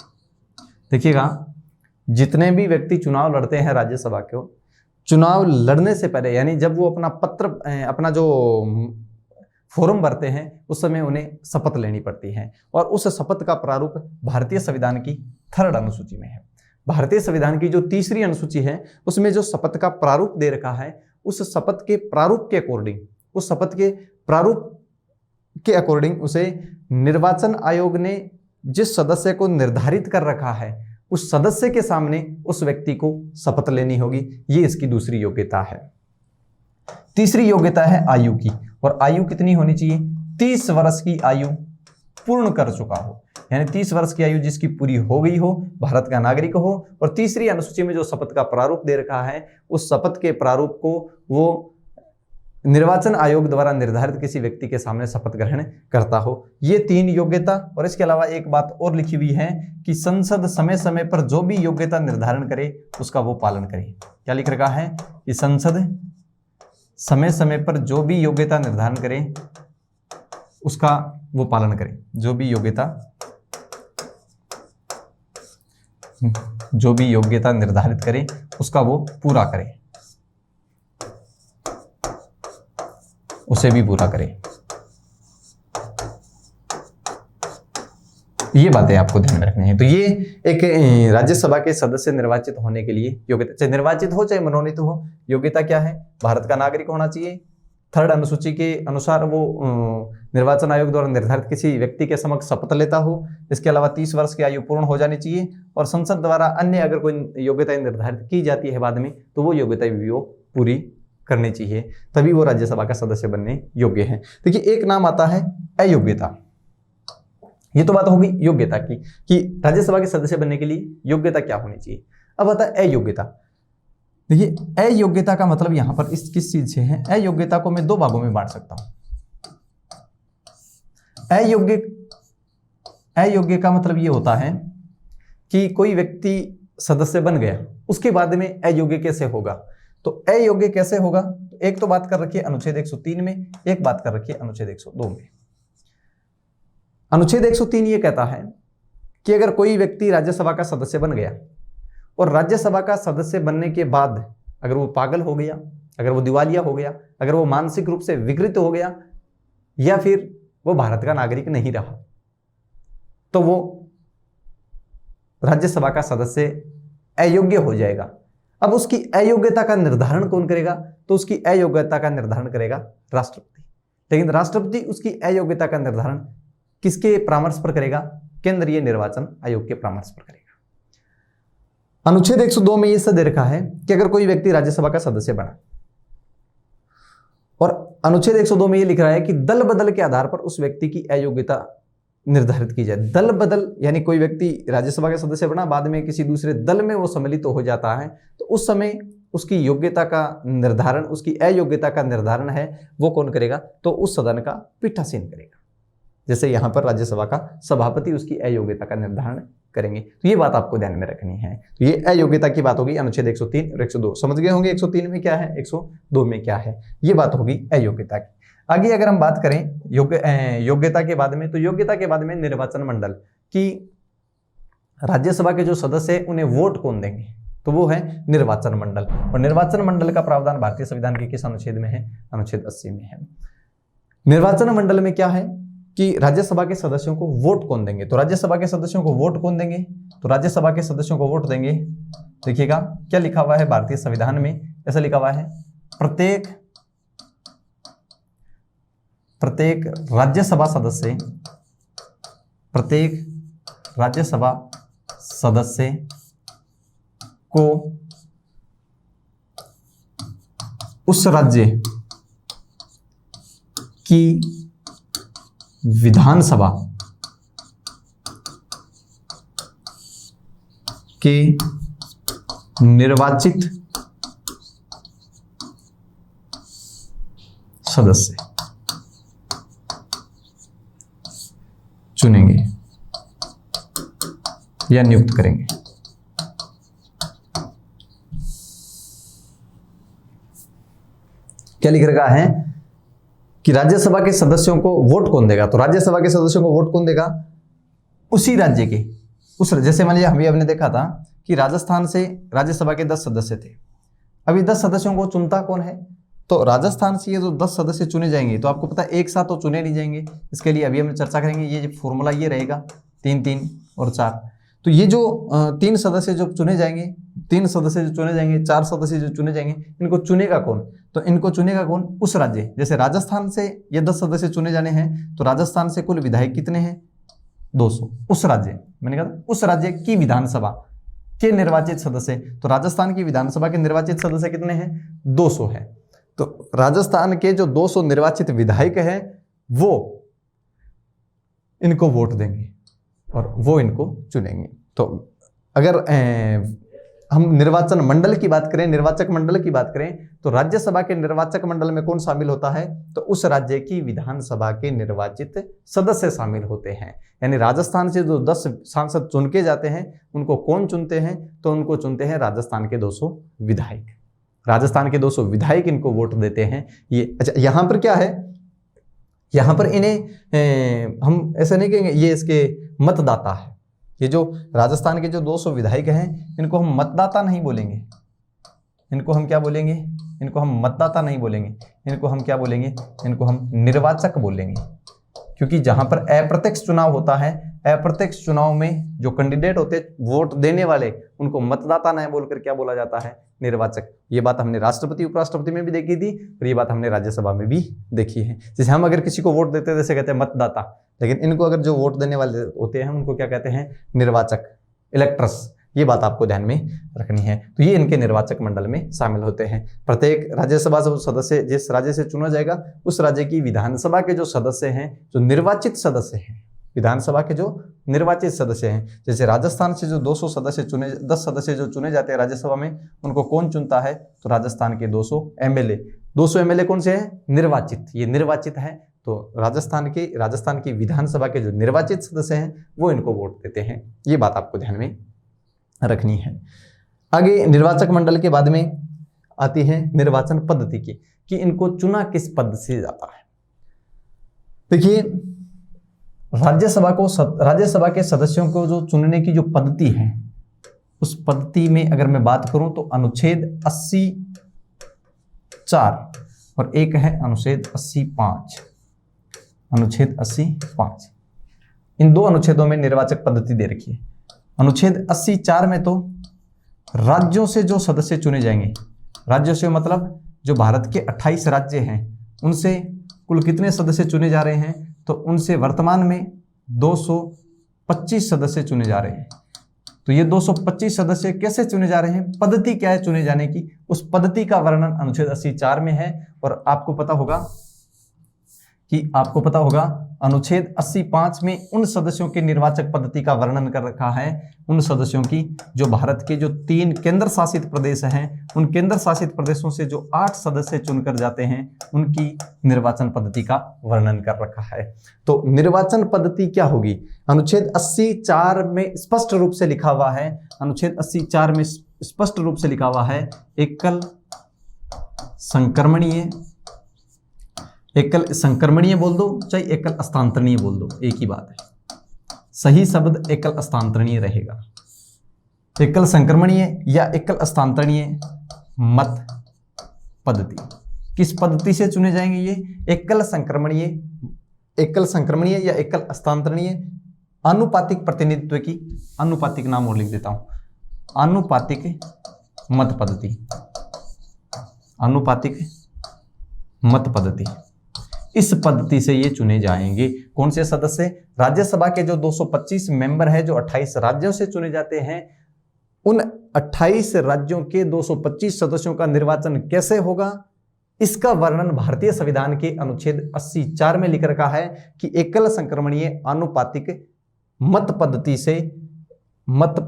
देखिएगा, जितने भी व्यक्ति चुनाव लड़ते हैं राज्यसभा को, चुनाव लड़ने से पहले यानी जब वो अपना जो फॉर्म भरते हैं उस समय उन्हें शपथ लेनी पड़ती है और उस शपथ का प्रारूप भारतीय संविधान की 3rd अनुसूची में है। भारतीय संविधान की जो तीसरी अनुसूची है उसमें जो शपथ का प्रारूप दे रखा है उस शपथ के प्रारूप के अकॉर्डिंग, उस शपथ के प्रारूप के अकॉर्डिंग उसे निर्वाचन आयोग ने जिस सदस्य को निर्धारित कर रखा है उस सदस्य के सामने उस व्यक्ति को शपथ लेनी होगी। ये इसकी दूसरी योग्यता है। तीसरी योग्यता है आयु की, और आयु कितनी होनी चाहिए, 30 वर्ष की आयु पूर्ण कर चुका हो, यानी 30 वर्ष की आयु जिसकी पूरी हो गई हो, भारत का नागरिक हो। और तीसरी अनुसूची में जो शपथ का प्रारूप दे रखा है उस शपथ के प्रारूप को वो निर्वाचन आयोग द्वारा निर्धारित किसी व्यक्ति के सामने शपथ ग्रहण करता हो। ये 3 योग्यता। और इसके अलावा एक बात और लिखी हुई है कि संसद समय समय पर जो भी योग्यता निर्धारण करे उसका वो पालन करे। क्या लिख रखा है कि संसद समय समय पर जो भी योग्यता निर्धारण करे उसका वो पालन करे, जो भी योग्यता निर्धारित करे उसका वो पूरा करे, उसे भी पूरा करे। ये बातें आपको ध्यान में रखनी है। तो ये एक राज्यसभा के सदस्य निर्वाचित होने के लिए योग्यता, चाहे निर्वाचित हो चाहे मनोनीत हो, योग्यता क्या है, भारत का नागरिक होना चाहिए, 3rd अनुसूची के अनुसार वो निर्वाचन आयोग द्वारा निर्धारित किसी व्यक्ति के समक्ष शपथ लेता हो, इसके अलावा 30 वर्ष की आयु पूर्ण हो जानी चाहिए, और संसद द्वारा अन्य अगर कोई योग्यता निर्धारित की जाती है बाद में तो वो योग्यता भी वो पूरी करनी चाहिए, तभी वो राज्यसभा का सदस्य बनने योग्य है। देखिए, एक नाम आता है अयोग्यता। ये तो बात होगी योग्यता की कि राज्यसभा के सदस्य बनने के लिए योग्यता क्या होनी चाहिए। अब आता है अयोग्यता। देखिए, अयोग्यता का मतलब यहां पर इस किस चीज से है, अयोग्यता को मैं 2 भागों में बांट सकता हूं। अयोग्य का मतलब ये होता है कि कोई व्यक्ति सदस्य बन गया उसके बाद में अयोग्य कैसे होगा। तो अयोग्य कैसे होगा, एक तो बात कर रखी है अनुच्छेद 103 में, एक बात कर रखी है अनुच्छेद 102 में। अनुच्छेद 103 ये कहता है कि अगर कोई व्यक्ति राज्यसभा का सदस्य बन गया और राज्यसभा का सदस्य बनने के बाद अगर वो पागल हो गया, अगर वो दिवालिया हो गया, अगर वो मानसिक रूप से विकृत हो गया, या फिर वो भारत का नागरिक नहीं रहा, तो वो राज्यसभा का सदस्य अयोग्य हो जाएगा। अब उसकी अयोग्यता का निर्धारण कौन करेगा, तो उसकी अयोग्यता का निर्धारण करेगा राष्ट्रपति। लेकिन राष्ट्रपति उसकी अयोग्यता का निर्धारण किसके परामर्श पर करेगा, केंद्रीय निर्वाचन आयोग के परामर्श पर करेगा। अनुच्छेद 102 में यह दे रखा है कि अगर कोई व्यक्ति राज्यसभा का सदस्य बना, और अनुच्छेद 102 में यह लिख रहा है कि दल बदल के आधार पर उस व्यक्ति की अयोग्यता निर्धारित की जाए। दल बदल यानी कोई व्यक्ति राज्यसभा का सदस्य बना, बाद में किसी दूसरे दल में वो सम्मिलित हो जाता है, तो उस समय उसकी योग्यता का निर्धारण, उसकी अयोग्यता का निर्धारण है वो कौन करेगा? तो उस सदन का पीठासीन करेगा। जैसे यहाँ पर राज्यसभा का सभापति उसकी अयोग्यता का निर्धारण करेंगे। तो ये बात आपको ध्यान में रखनी है। तो ये अयोग्यता की बात होगी अनुच्छेद 103 और 102। समझ गए होंगे 103 में क्या है, 102 में क्या है, ये बात होगी अयोग्यता की। आगे अगर हम बात करें योग्यता के बाद में, तो योग्यता के बाद में निर्वाचन मंडल की राज्यसभा के जो सदस्य हैं उन्हें वोट कौन देंगे? तो वो है निर्वाचन मंडल। और निर्वाचन मंडल का प्रावधान भारतीय संविधान के किस अनुच्छेद में है? अनुच्छेद 80 में है। निर्वाचन मंडल में क्या है कि राज्यसभा के सदस्यों को वोट कौन देंगे? तो राज्यसभा के सदस्यों को वोट कौन देंगे? तो राज्यसभा के सदस्यों को वोट देंगे, देखिएगा क्या लिखा हुआ है भारतीय संविधान में, ऐसा लिखा हुआ है प्रत्येक राज्यसभा सदस्य को उस राज्य की विधानसभा के निर्वाचित सदस्य चुनेंगे या नियुक्त करेंगे। क्या लिख रखा है कि राज्यसभा के सदस्यों को वोट कौन देगा? तो राज्यसभा के सदस्यों को वोट कौन देगा? उसी राज्य के, जैसे मान लीजिए हमने देखा था कि राजस्थान से राज्यसभा के 10 सदस्य थे। अभी 10 सदस्यों को चुनता कौन है? तो राजस्थान से ये जो 10 सदस्य चुने जाएंगे, तो आपको पता है एक साथ तो चुने नहीं जाएंगे। इसके लिए अभी हम चर्चा करेंगे, ये फॉर्मूला ये रहेगा 3 3 और 4। तो ये जो 3 सदस्य जो चुने जाएंगे, 3 सदस्य जो चुने जाएंगे, 4 सदस्य जो चुने जाएंगे, इनको चुनेगा कौन? तो इनको चुनेगा कौन? उस राज्य, जैसे राजस्थान से ये 10 सदस्य चुने जाने हैं, तो राजस्थान से कुल विधायक कितने हैं? 200। उस राज्य, मैंने कहा उस राज्य की विधानसभा के निर्वाचित सदस्य, तो राजस्थान की विधानसभा के निर्वाचित सदस्य कितने हैं? 200 है। तो राजस्थान के जो 200 निर्वाचित विधायक हैं वो इनको वोट देंगे और वो इनको चुनेंगे। तो अगर हम निर्वाचन मंडल की बात करें, निर्वाचक मंडल की बात करें, तो राज्यसभा के निर्वाचक मंडल में कौन शामिल होता है? तो उस राज्य की विधानसभा के निर्वाचित सदस्य शामिल होते हैं। यानी राजस्थान से जो 10 सांसद चुन के जाते हैं उनको कौन चुनते हैं? तो उनको चुनते हैं राजस्थान के 200 विधायक। राजस्थान के 200 विधायक इनको वोट देते हैं। ये अच्छा, यहां पर क्या है, यहां पर इन्हें हम ऐसे नहीं कहेंगे ये इसके मतदाता है। ये जो राजस्थान के जो 200 विधायक हैं इनको हम मतदाता नहीं बोलेंगे, इनको हम क्या बोलेंगे? इनको हम मतदाता नहीं बोलेंगे, इनको हम क्या बोलेंगे? इनको हम निर्वाचक बोलेंगे। क्योंकि जहां पर अप्रत्यक्ष चुनाव होता है, अप्रत्यक्ष चुनाव में जो कैंडिडेट होते हैं वोट देने वाले, उनको मतदाता नहीं बोलकर क्या बोला जाता है? निर्वाचक। ये बात हमने राष्ट्रपति उपराष्ट्रपति में भी देखी थी और ये बात हमने राज्यसभा में भी देखी है। जैसे हम अगर किसी को वोट देते हैं जैसे कहते हैं मतदाता, लेकिन इनको अगर जो वोट देने वाले होते हैं उनको क्या कहते हैं? निर्वाचक, इलेक्टर्स। ये बात आपको ध्यान में रखनी है। तो ये इनके निर्वाचक मंडल में शामिल होते हैं। प्रत्येक राज्यसभा से सदस्य जिस राज्य से चुना जाएगा उस राज्य की विधानसभा के जो सदस्य हैं, जो निर्वाचित सदस्य हैं, विधानसभा के जो निर्वाचित सदस्य हैं, जैसे राजस्थान से जो 200 सदस्य चुने, 10 सदस्य जो चुने जाते हैं राज्यसभा में, उनको कौन चुनता है? तो राजस्थान के 200 एमएलए। 200 एमएलए कौन से हैं? निर्वाचित। ये निर्वाचित है। तो राजस्थान की विधानसभा के जो निर्वाचित सदस्य हैं वो इनको वोट देते हैं। ये बात आपको ध्यान में रखनी है। आगे निर्वाचक मंडल के बाद में आती है निर्वाचन पद्धति की, कि इनको चुना किस पद से जाता है। देखिए राज्यसभा के सदस्यों को जो चुनने की जो पद्धति है, उस पद्धति में अगर मैं बात करूं तो अनुच्छेद 80(4) और एक है अनुच्छेद 80(5). अनुच्छेद 80(5), इन 2 अनुच्छेदों में निर्वाचक पद्धति दे रखी है। अनुच्छेद 80(4) में तो राज्यों से जो सदस्य चुने जाएंगे, राज्यों से मतलब जो भारत के 28 राज्य हैं उनसे कुल कितने सदस्य चुने जा रहे हैं? तो उनसे वर्तमान में 225 सदस्य चुने जा रहे हैं। तो ये 225 सदस्य कैसे चुने जा रहे हैं? पद्धति क्या है चुने जाने की? उस पद्धति का वर्णन अनुच्छेद 80(4) में है। और आपको पता होगा कि आपको पता होगा अनुच्छेद 85 में उन सदस्यों की निर्वाचक पद्धति का वर्णन कर रखा है, उन सदस्यों की जो भारत के जो 3 केंद्र शासित प्रदेश हैं, उन केंद्र शासित प्रदेशों से जो 8 सदस्य चुनकर जाते हैं उनकी निर्वाचन पद्धति का वर्णन कर रखा है। तो निर्वाचन पद्धति क्या होगी? अनुच्छेद 84 में स्पष्ट रूप से लिखा हुआ है, अनुच्छेद 84 में स्पष्ट रूप से लिखा हुआ है एकल संक्रमणीय बोल दो चाहे एकल हस्तांतरणीय बोल दो, एक ही बात है। सही शब्द एकल हस्तांतरणीय रहेगा। एकल संक्रमणीय या एकल हस्तांतरणीय मत पद्धति, किस पद्धति से चुने जाएंगे ये? एकल संक्रमणीय या एकल हस्तांतरणीय आनुपातिक प्रतिनिधित्व की, आनुपातिक नाम और लिख देता हूं, आनुपातिक मत पद्धति, आनुपातिक मत पद्धति। इस पद्धति से ये चुने जाएंगे। कौन से सदस्य? राज्यसभा के जो 225 मेंबर है जो 28 राज्यों से चुने जाते हैं, उन 28 राज्यों के 225 सदस्यों का निर्वाचन कैसे होगा, इसका वर्णन भारतीय संविधान के अनुच्छेद 84 में लिख रखा है कि एकल संक्रमणीय आनुपातिक मत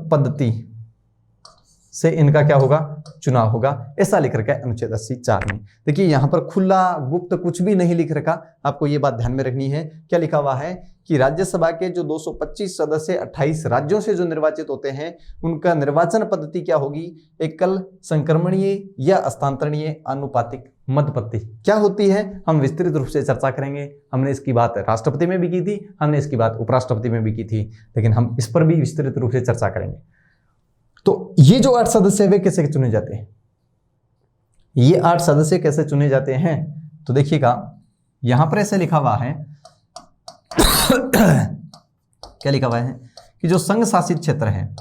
पद्धति से इनका क्या होगा? चुनाव होगा। ऐसा लिख रखा है अनुच्छेद 84 में। देखिए यहां पर खुला गुप्त कुछ भी नहीं लिख रखा, आपको ये बात ध्यान में रखनी है। क्या लिखा हुआ है कि राज्यसभा के जो 225 सदस्य 28 राज्यों से जो निर्वाचित होते हैं उनका निर्वाचन पद्धति क्या होगी? एकल संक्रमणीय या हस्तांतरणीय आनुपातिक मत पद्धति क्या होती है, हम विस्तृत रूप से चर्चा करेंगे। हमने इसकी बात राष्ट्रपति में भी की थी, हमने इसकी बात उपराष्ट्रपति में भी की थी, लेकिन हम इस पर भी विस्तृत रूप से चर्चा करेंगे। तो ये जो 8 सदस्य वे कैसे चुने जाते हैं? ये 8 सदस्य कैसे चुने जाते हैं? तो देखिएगा यहां पर ऐसे लिखा हुआ है क्या लिखा हुआ है कि जो संघ शासित क्षेत्र है,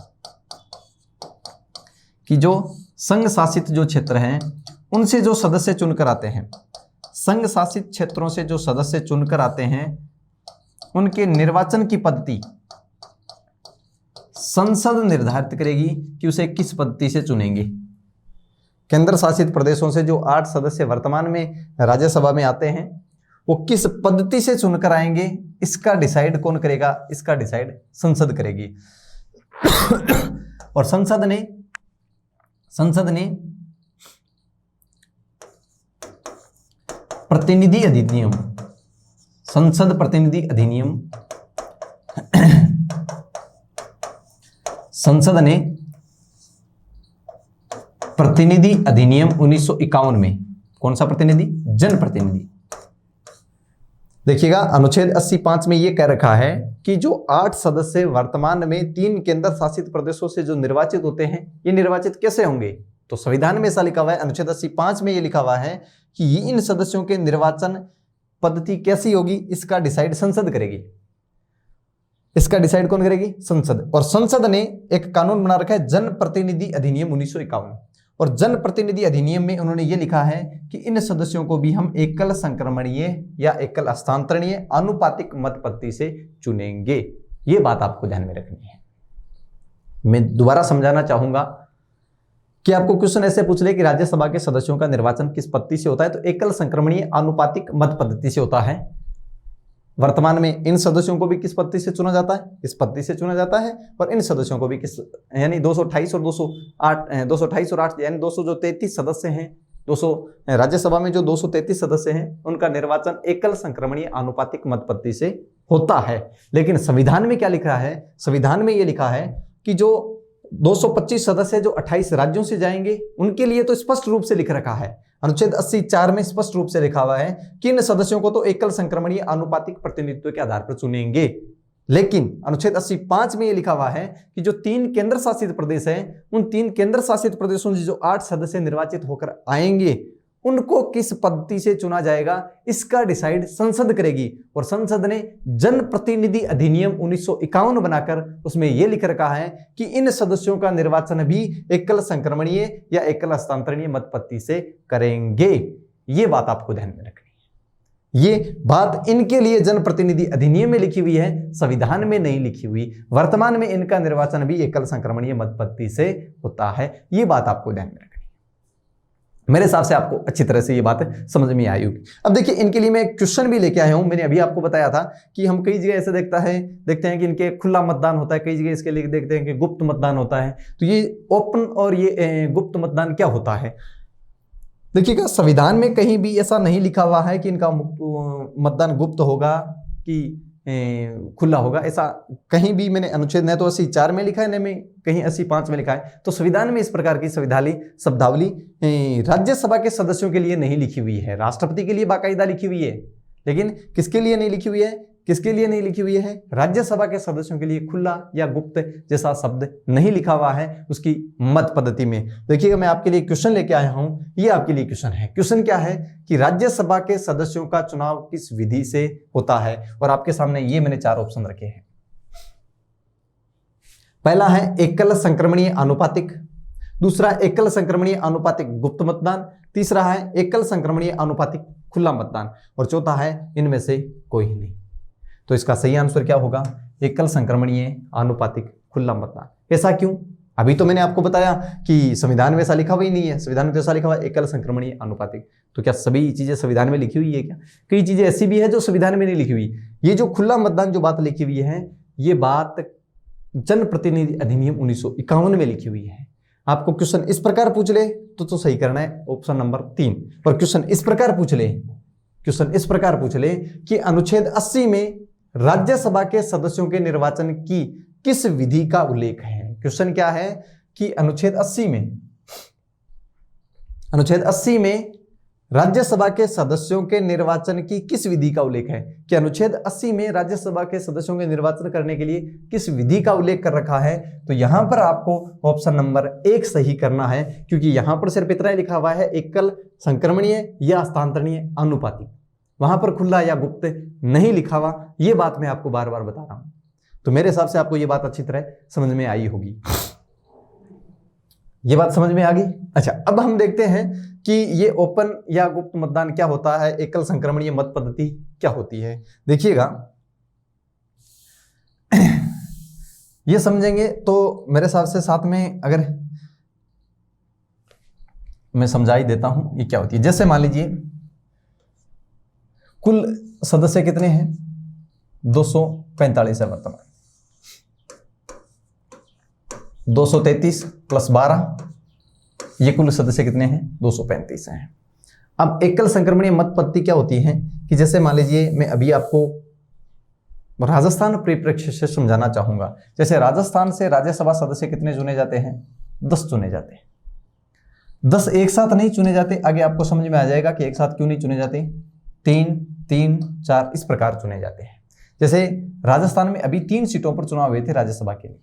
कि जो संघ शासित जो क्षेत्र हैं उनसे जो सदस्य चुनकर आते हैं, संघ शासित क्षेत्रों से जो सदस्य चुनकर आते हैं उनके निर्वाचन की पद्धति संसद निर्धारित करेगी कि उसे किस पद्धति से चुनेंगे। केंद्र शासित प्रदेशों से जो 8 सदस्य वर्तमान में राज्यसभा में आते हैं वो किस पद्धति से चुनकर आएंगे, इसका डिसाइड कौन करेगा? इसका डिसाइड संसद करेगी। और संसद ने प्रतिनिधि अधिनियम, संसद प्रतिनिधि अधिनियम, संसद ने प्रतिनिधि अधिनियम 1951 में, कौन सा प्रतिनिधि? जनप्रतिनिधि। देखिएगा अनुच्छेद 85 में यह कह रखा है कि जो 8 सदस्य वर्तमान में 3 केंद्र शासित प्रदेशों से जो निर्वाचित होते हैं ये निर्वाचित कैसे होंगे? तो संविधान में ऐसा लिखा हुआ है, अनुच्छेद 85 में यह लिखा हुआ है कि इन सदस्यों के निर्वाचन पद्धति कैसी होगी, इसका डिसाइड संसद करेगी। इसका डिसाइड कौन करेगी? संसद। और संसद ने एक कानून बना रखा है जनप्रतिनिधि अधिनियम 1951, और जनप्रतिनिधि अधिनियम में उन्होंने ये लिखा है कि इन सदस्यों को भी हम एकल संक्रमणीय या एकल हस्तांतरणीय आनुपातिक मत पद्धति से चुनेंगे। ये बात आपको ध्यान में रखनी है। मैं दोबारा समझाना चाहूंगा कि आपको क्वेश्चन ऐसे पूछ ले कि राज्यसभा के सदस्यों का निर्वाचन किस पद्धति से होता है, तो एकल संक्रमणीय आनुपातिक मत पद्धति से होता है। वर्तमान में इन सदस्यों को भी किस पद्धति से चुना जाता है? इस पद्धति से चुना जाता है। और इन सदस्यों को भी किस, यानी 228 और 8 यानी 233 सदस्य हैं, 200 राज्यसभा में जो 233 सदस्य हैं उनका निर्वाचन एकल संक्रमणीय आनुपातिक मत पद्धति से होता है। लेकिन संविधान में क्या लिखा है? संविधान में यह लिखा है कि जो 225 सदस्य जो 28 राज्यों से जाएंगे उनके लिए तो स्पष्ट रूप से लिख रखा है, अनुच्छेद 84 में स्पष्ट रूप से लिखा हुआ है कि इन सदस्यों को तो एकल संक्रमणीय आनुपातिक प्रतिनिधित्व के आधार पर चुनेंगे। लेकिन अनुच्छेद 85 में यह लिखा हुआ है कि जो 3 केंद्र शासित प्रदेश हैं उन 3 केंद्र शासित प्रदेशों से जो 8 सदस्य निर्वाचित होकर आएंगे उनको किस पद्धति से चुना जाएगा, इसका डिसाइड संसद करेगी। और संसद ने जनप्रतिनिधि अधिनियम 1951 बनाकर उसमें यह लिख रखा है कि इन सदस्यों का निर्वाचन भी एकल संक्रमणीय या एकल हस्तांतरणीय मत पद्धति से करेंगे। ये बात आपको ध्यान में रखनी है। ये बात इनके लिए जनप्रतिनिधि अधिनियम में लिखी हुई है, संविधान में नहीं लिखी हुई। वर्तमान में इनका निर्वाचन भी एकल संक्रमणीय मत पद्धति से होता है। ये बात आपको ध्यान में रखनी है। मेरे हिसाब से आपको अच्छी तरह से ये बात समझ में आई होगी। अब देखिए इनके लिए मैं क्वेश्चन भी लेके आया हूं। मैंने अभी आपको बताया था कि हम कई जगह ऐसे देखते हैं कि इनके खुला मतदान होता है, कई जगह इसके लिए देखते हैं कि गुप्त मतदान होता है। तो ये ओपन और ये गुप्त मतदान क्या होता है? देखिएगा, संविधान में कहीं भी ऐसा नहीं लिखा हुआ है कि इनका मतदान गुप्त होगा कि खुला होगा। ऐसा कहीं भी मैंने अनुच्छेद न तो 80(4) में लिखा है, न में कहीं 80(5) में लिखा है। तो संविधान में इस प्रकार की शब्दावली राज्यसभा के सदस्यों के लिए नहीं लिखी हुई है। राष्ट्रपति के लिए बाकायदा लिखी हुई है, लेकिन किसके लिए नहीं लिखी हुई है? किसके लिए नहीं लिखी हुई है? राज्यसभा के सदस्यों के लिए खुला या गुप्त जैसा शब्द नहीं लिखा हुआ है उसकी मत पद्धति में। देखिएगा, मैं आपके लिए क्वेश्चन लेके आया हूं। ये आपके लिए क्वेश्चन है। क्वेश्चन क्या है कि राज्यसभा के सदस्यों का चुनाव किस विधि से होता है? और आपके सामने ये मैंने 4 ऑप्शन रखे हैं। पहला है एकल संक्रमणीय आनुपातिक, दूसरा एकल संक्रमणीय आनुपातिक गुप्त मतदान, तीसरा है एकल संक्रमणीय आनुपातिक खुला मतदान, और चौथा है इनमें से कोई नहीं। तो इसका सही आंसर क्या होगा? एकल संक्रमणीय आनुपातिक खुला मतदान। ऐसा क्यों? अभी तो मैंने आपको बताया कि संविधान में ऐसा लिखा हुआ ही नहीं है। संविधान में तो ऐसा लिखा हुआ है एकल संक्रमणीय आनुपातिक। तो क्या सभी चीजें संविधान में लिखी हुई है क्या? कई चीजें ऐसी भी है जो संविधान में नहीं लिखी हुई। ये जो खुला मतदान जो बात लिखी हुई है, ये बात जनप्रतिनिधि अधिनियम 1951 में लिखी हुई है। आपको क्वेश्चन इस प्रकार पूछ ले तो सही करना है ऑप्शन नंबर 3। पर क्वेश्चन इस प्रकार पूछ ले कि अनुच्छेद 80 में राज्यसभा के सदस्यों के निर्वाचन की किस विधि का उल्लेख है? क्वेश्चन क्या है कि अनुच्छेद 80 में राज्यसभा के सदस्यों के निर्वाचन की किस विधि का उल्लेख है? कि अनुच्छेद 80 में राज्यसभा के सदस्यों के निर्वाचन करने के लिए किस विधि का उल्लेख कर रखा है? तो यहां पर आपको ऑप्शन नंबर 1 सही करना है, क्योंकि यहां पर सिर्फ इतना ही लिखा हुआ है एकल संक्रमणीय या हस्तांतरणीय आनुपातिक। वहां पर खुला या गुप्त नहीं लिखा हुआ। ये बात मैं आपको बार बार बता रहा हूं। तो मेरे हिसाब से आपको ये बात अच्छी तरह समझ में आई होगी। ये बात समझ में आ गई? अच्छा, अब हम देखते हैं कि ये ओपन या गुप्त मतदान क्या होता है, एकल संक्रमणीय मत पद्धति क्या होती है। देखिएगा, ये समझेंगे तो मेरे हिसाब से साथ में अगर मैं समझा ही देता हूं ये क्या होती है। जैसे मान लीजिए कुल सदस्य कितने हैं? 245 है वर्तमान। 233 + 12, ये कुल सदस्य कितने हैं? 235 हैं। अब एकल संक्रमणीय मत पद्धति क्या होती है कि जैसे मान लीजिए मैं अभी आपको राजस्थान परिप्रेक्ष्य से समझाना चाहूंगा। जैसे राजस्थान से राज्यसभा सदस्य कितने चुने जाते हैं? 10 चुने जाते हैं। 10 एक साथ नहीं चुने जाते। आगे आपको समझ में आ जाएगा कि एक साथ क्यों नहीं चुने जाते। 3, 3, 4 इस प्रकार चुने जाते हैं। जैसे राजस्थान में अभी 3 सीटों पर चुनाव हुए थे राज्यसभा के लिए।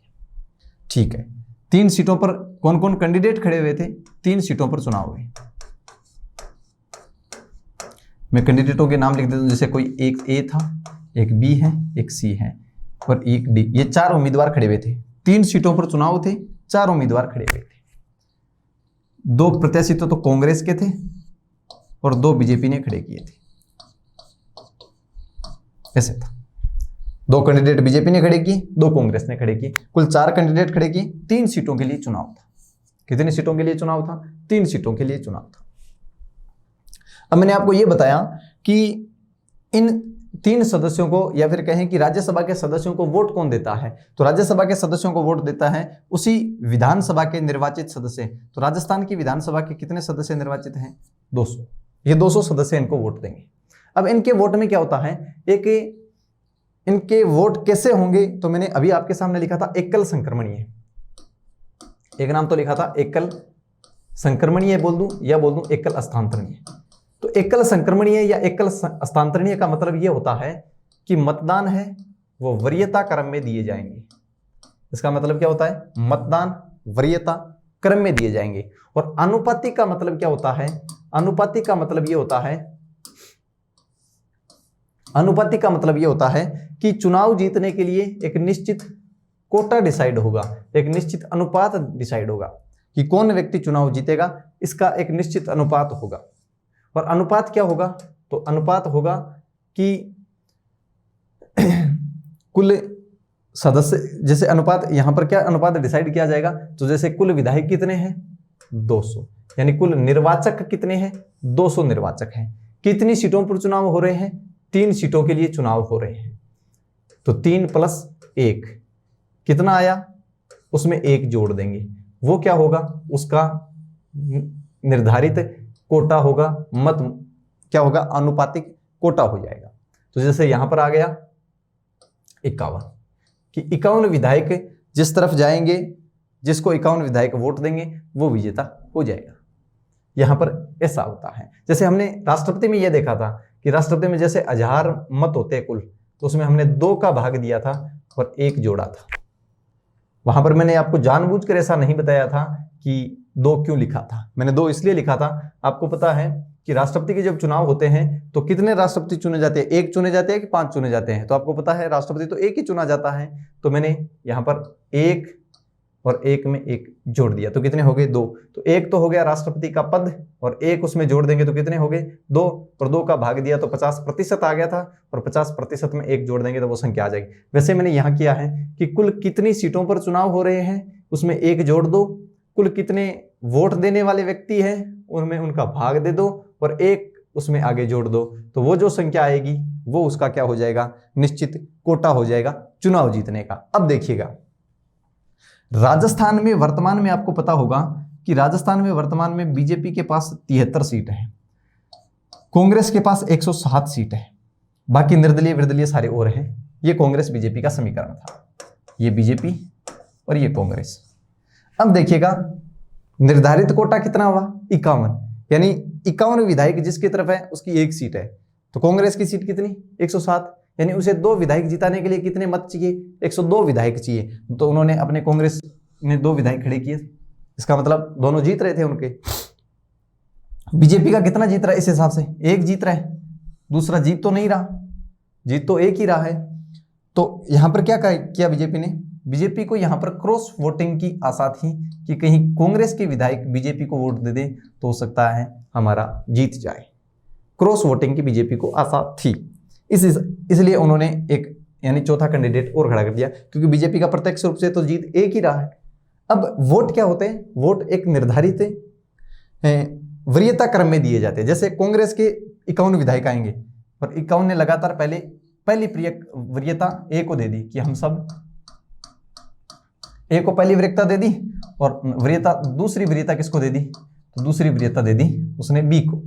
ठीक है, 3 सीटों पर कौन कौन कैंडिडेट खड़े हुए थे? 3 सीटों पर चुनाव हुए। मैं कैंडिडेटों के नाम लिख देता हूं। जैसे कोई एक ए था, एक बी है, एक सी है और एक डी। ये 4 उम्मीदवार खड़े हुए थे। 3 सीटों पर चुनाव थे, 4 उम्मीदवार खड़े हुए थे। 2 प्रत्याशी तो कांग्रेस के थे और 2 बीजेपी ने खड़े किए थे। ऐसे था। 2 कैंडिडेट बीजेपी ने खड़े किए, 2 कांग्रेस ने खड़े किए। कुल 4 कैंडिडेट खड़े किए। 3 सीटों के लिए चुनाव था। कितनी सीटों के लिए चुनाव था? 3 सीटों के लिए चुनाव था। अब मैंने आपको यह बताया कि इन 3 सदस्यों को, या फिर कहें कि राज्यसभा के सदस्यों को वोट कौन देता है? तो राज्यसभा के सदस्यों को वोट देता है उसी विधानसभा के निर्वाचित सदस्य। तो राजस्थान की विधानसभा के कितने सदस्य निर्वाचित हैं? 200। ये 200 सदस्य इनको वोट देंगे। अब इनके वोट में क्या होता है, एक इनके वोट कैसे होंगे? तो मैंने अभी आपके सामने लिखा था एकल संक्रमणीय। एक नाम तो लिखा था एकल संक्रमणीय बोल दूं या बोल दूं एकल हस्तांतरणीय। तो एकल संक्रमणीय या एकल हस्तांतरणीय का मतलब यह होता है कि मतदान है वो वरीयता क्रम में दिए जाएंगे। इसका मतलब क्या होता है? मतदान वरीयता क्रम में दिए जाएंगे। और अनुपातिक का मतलब क्या होता है? अनुपातिक का मतलब यह होता है, अनुपातिक का मतलब यह होता है कि चुनाव जीतने के लिए एक निश्चित कोटा डिसाइड होगा, एक निश्चित अनुपात डिसाइड होगा कि कौन व्यक्ति चुनाव जीतेगा। इसका एक निश्चित अनुपात होगा। और अनुपात क्या होगा? तो अनुपात होगा कि कुल सदस्य, जैसे अनुपात यहां पर क्या अनुपात डिसाइड किया जाएगा? तो जैसे कुल विधायक कितने हैं? 200। यानी कुल निर्वाचक कितने हैं? 200 निर्वाचक हैं। कितनी सीटों पर चुनाव हो रहे हैं? 3 सीटों के लिए चुनाव हो रहे हैं। तो 3 + 1 कितना आया? उसमें 1 जोड़ देंगे, वो क्या होगा? उसका निर्धारित कोटा होगा, मत क्या होगा? आनुपातिक कोटा हो जाएगा। तो जैसे यहां पर आ गया 51 कि 51 विधायक जिस तरफ जाएंगे, जिसको 51 विधायक वोट देंगे वो विजेता हो जाएगा। यहां पर ऐसा होता है। जैसे हमने राष्ट्रपति में यह देखा था कि राष्ट्रपति में जैसे 1000 मत होते हैं कुल, तो उसमें हमने 2 का भाग दिया था और 1 जोड़ा था। वहां पर मैंने आपको जानबूझकर ऐसा नहीं बताया था कि 2 क्यों लिखा था। मैंने 2 इसलिए लिखा था, आपको पता है कि राष्ट्रपति के जब चुनाव होते हैं तो कितने राष्ट्रपति चुने जाते हैं? 1 चुने जाते हैं कि 5 चुने जाते हैं? तो आपको पता है राष्ट्रपति तो 1 ही चुना जाता है। तो मैंने यहां पर 1 और 1 में 1 जोड़ दिया, तो कितने हो गए? 2। तो 1 तो हो गया राष्ट्रपति का पद और 1 उसमें जोड़ देंगे तो कितने हो गए? 2। और 2 का भाग दिया तो 50% आ गया था, और 50% में 1 जोड़ देंगे तो वो संख्या आ जाएगी। वैसे मैंने यहाँ किया है कि कुल कितनी सीटों पर चुनाव हो रहे हैं उसमें 1 जोड़ दो, कुल कितने वोट देने वाले व्यक्ति हैं उनमें उनका भाग दे दो और 1 उसमें आगे जोड़ दो, तो वो जो संख्या आएगी वो उसका क्या हो जाएगा? निश्चित कोटा हो जाएगा चुनाव जीतने का। अब देखिएगा, राजस्थान में वर्तमान में आपको पता होगा कि राजस्थान में वर्तमान में बीजेपी के पास 73 सीट है, कांग्रेस के पास 107 सीट है, बाकी निर्दलीय विर्दलीय सारे और हैं। ये कांग्रेस बीजेपी का समीकरण था, ये बीजेपी और ये कांग्रेस। अब देखिएगा निर्धारित कोटा कितना हुआ? 51, यानी 51 विधायक जिसकी तरफ है उसकी 1 सीट है। तो कांग्रेस की सीट कितनी? 107, यानी उसे 2 विधायक जिताने के लिए कितने मत चाहिए? 102 विधायक चाहिए। तो उन्होंने अपने कांग्रेस ने 2 विधायक खड़े किए, इसका मतलब दोनों जीत रहे थे उनके। बीजेपी का कितना जीत रहा है? इस हिसाब से 1 जीत रहा है, दूसरा जीत तो नहीं रहा, जीत तो 1 ही रहा है। तो यहां पर क्या किया बीजेपी ने? बीजेपी को यहां पर क्रॉस वोटिंग की आशा थी कि कहीं कांग्रेस के विधायक बीजेपी को वोट दे दे तो हो सकता है हमारा जीत जाए। क्रॉस वोटिंग की बीजेपी को आशा थी, इसलिए उन्होंने एक यानी चौथा कैंडिडेट और खड़ा कर दिया, क्योंकि बीजेपी का प्रत्यक्ष रूप से तो जीत 1 ही रहा है। अब वोट क्या होते हैं? वोट एक निर्धारित वरीयता क्रम में दिए जाते हैं। जैसे कांग्रेस के 51 विधायक आएंगे और 51 ने लगातार पहली वरीयता A को दे दी कि हम सब A को पहली वरीयता दे दी, और दूसरी वरीयता किसको दे दी? तो दूसरी वरीयता दे दी उसने B को।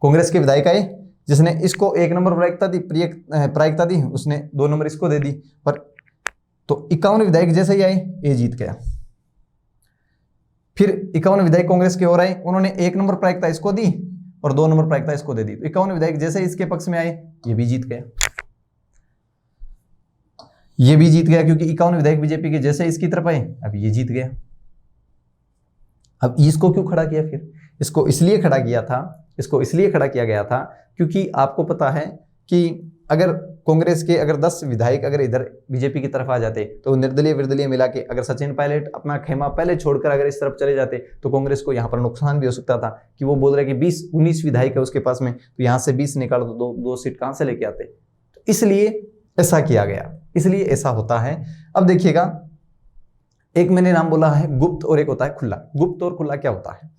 कांग्रेस के विधायक आए जिसने इसको 1 नंबर प्रायिकता दी, उसने 2 नंबर इसको दे दी। पर तो 51 विधायक जैसे ही आए A जीत गया। फिर 51 विधायक कांग्रेस के और आए, उन्होंने 1 नंबर प्रायिकता इसको दी और 2 नंबर प्रायिकता इसको दे दी। तो 51 विधायक जैसे इसके पक्ष में आए ये भी जीत गया, ये भी जीत गया, क्योंकि 51 विधायक बीजेपी के जैसे इसकी तरफ आए अब ये जीत गया। अब इसको क्यों खड़ा किया? फिर इसको इसलिए खड़ा किया गया था क्योंकि आपको पता है कि अगर कांग्रेस के 10 विधायक अगर इधर बीजेपी की तरफ आ जाते तो निर्दलीय विर्दलीय मिला के अगर सचिन पायलट अपना खेमा पहले छोड़कर अगर इस तरफ चले जाते तो कांग्रेस को यहाँ पर नुकसान भी हो सकता था कि वो बोल रहे कि 19 विधायक है उसके पास में, तो यहाँ से 20 निकाल दो, 2 सीट कहाँ से लेके आते? तो इसलिए ऐसा किया गया, इसलिए ऐसा होता है। अब देखिएगा, एक मैंने नाम बोला है गुप्त और एक होता है खुला। गुप्त और खुला क्या होता है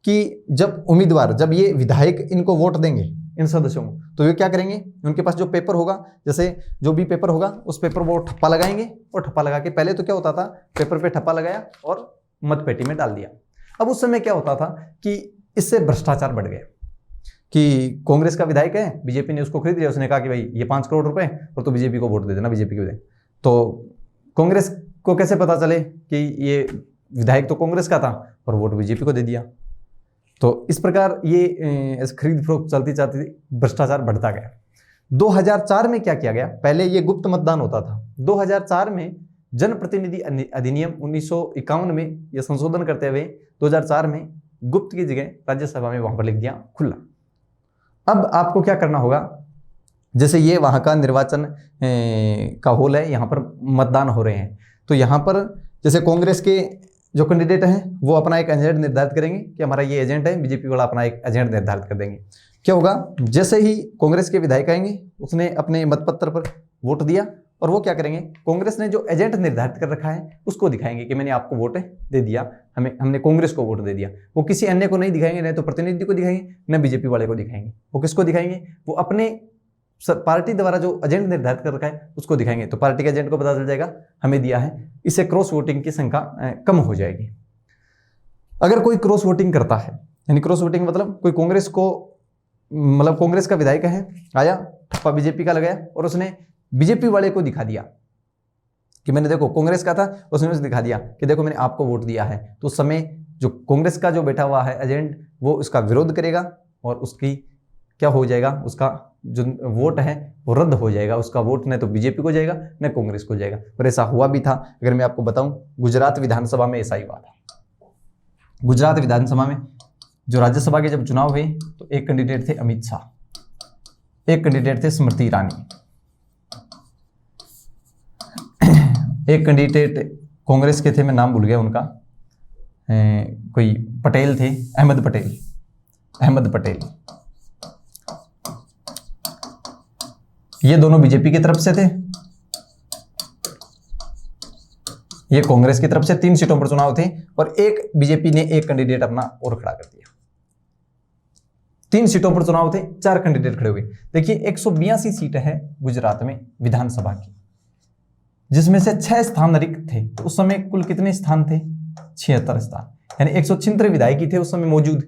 कि जब उम्मीदवार, जब ये विधायक इनको वोट देंगे इन सदस्यों को, तो ये क्या करेंगे? उनके पास जो पेपर होगा, जैसे जो भी पेपर होगा उस पेपर वो ठप्पा लगाएंगे, और ठप्पा लगा के पहले तो क्या होता था, पेपर पे ठप्पा लगाया और मतपेटी में डाल दिया। अब उस समय क्या होता था कि इससे भ्रष्टाचार बढ़ गया कि कांग्रेस का विधायक है, बीजेपी ने उसको खरीद लिया, उसने कहा कि भाई ये 5 करोड़ रुपए और तो बीजेपी को वोट दे देना, बीजेपी के विधायक। तो कांग्रेस को कैसे पता चले कि ये विधायक तो कांग्रेस का था और वोट बीजेपी को दे दिया? तो इस प्रकार ये खरीद फरोख्त चलती चलती भ्रष्टाचार बढ़ता गया। 2004 में क्या किया गया? पहले ये गुप्त मतदान होता था। 2004 में जनप्रतिनिधि अधिनियम 1951 में यह संशोधन करते हुए 2004 में गुप्त की जगह राज्यसभा में वहां पर लिख दिया खुला। अब आपको क्या करना होगा, जैसे ये वहां का निर्वाचन का हॉल है, यहाँ पर मतदान हो रहे हैं, तो यहाँ पर जैसे कांग्रेस के जो कैंडिडेट हैं वो अपना एक एजेंट निर्धारित करेंगे कि हमारा ये एजेंट है, बीजेपी वाला अपना एक एजेंट निर्धारित कर देंगे। क्या होगा, जैसे ही कांग्रेस के विधायक आएंगे उसने अपने मतपत्र पर वोट दिया और वो क्या करेंगे, कांग्रेस ने जो एजेंट निर्धारित कर रखा है उसको दिखाएंगे कि मैंने आपको वोट दे दिया, हमने कांग्रेस को वोट दे दिया। वो किसी अन्य को नहीं दिखाएंगे, नहीं तो प्रतिनिधि को दिखाएंगे, न बीजेपी वाले को दिखाएंगे। वो किसको दिखाएंगे, वो अपने पार्टी द्वारा जो एजेंट निर्धारित कर रखा है उसको दिखाएंगे। तो पार्टी के एजेंट को पता चल जाएगा हमें दिया है, इससे क्रॉस वोटिंग की संख्या कम हो जाएगी। अगर कोई क्रॉस वोटिंग करता है, यानी क्रॉस वोटिंग मतलब कोई कांग्रेस को, मतलब कांग्रेस का विधायक है, आया ठप्पा बीजेपी का लगाया और उसने बीजेपी वाले को दिखा दिया कि मैंने, देखो कांग्रेस का था, उसने उसे दिखा दिया कि देखो मैंने आपको वोट दिया है। तो उस समय जो कांग्रेस का जो बैठा हुआ है एजेंट, वो उसका विरोध करेगा और उसकी क्या हो जाएगा, उसका जो वोट है वो रद्द हो जाएगा। उसका वोट न तो बीजेपी को जाएगा न कांग्रेस को जाएगा। और ऐसा हुआ भी था। अगर मैं आपको बताऊं, गुजरात विधानसभा में ऐसा ही हुआ था। गुजरात विधानसभा में जो राज्यसभा के जब चुनाव हुए तो एक कैंडिडेट थे अमित शाह, एक कैंडिडेट थे स्मृति ईरानी, एक कैंडिडेट कांग्रेस के थे, मैं नाम भूल गया उनका, कोई पटेल थे, अहमद पटेल, अहमद पटेल। ये दोनों बीजेपी की तरफ से थे, ये कांग्रेस की तरफ से। 3 सीटों पर चुनाव थे और एक बीजेपी ने एक कैंडिडेट अपना और खड़ा कर दिया। 3 सीटों पर चुनाव थे, 4 कैंडिडेट खड़े हुए। देखिए 182 सीट है गुजरात में विधानसभा की, जिसमें से 6 स्थान रिक्त थे। तो उस समय कुल कितने स्थान थे, 76 स्थान, यानी 176 विधायक थे उस समय मौजूद।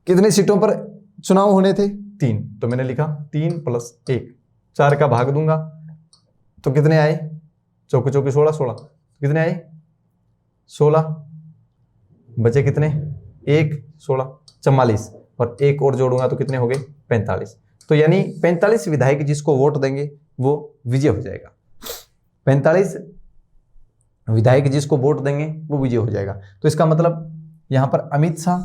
कितनी सीटों पर चुनाव होने थे, 3। तो मैंने लिखा 3 + 1, 4 का भाग दूंगा तो कितने आए, चौके चौके 16, 16 कितने आए, 16 बचे कितने, 1 16 44, और 1 और जोड़ूंगा तो कितने हो गए, 45। तो यानी 45 विधायक जिसको वोट देंगे वो विजय हो जाएगा। 45 विधायक जिसको वोट देंगे वो विजय हो जाएगा। तो इसका मतलब यहां पर अमित शाह,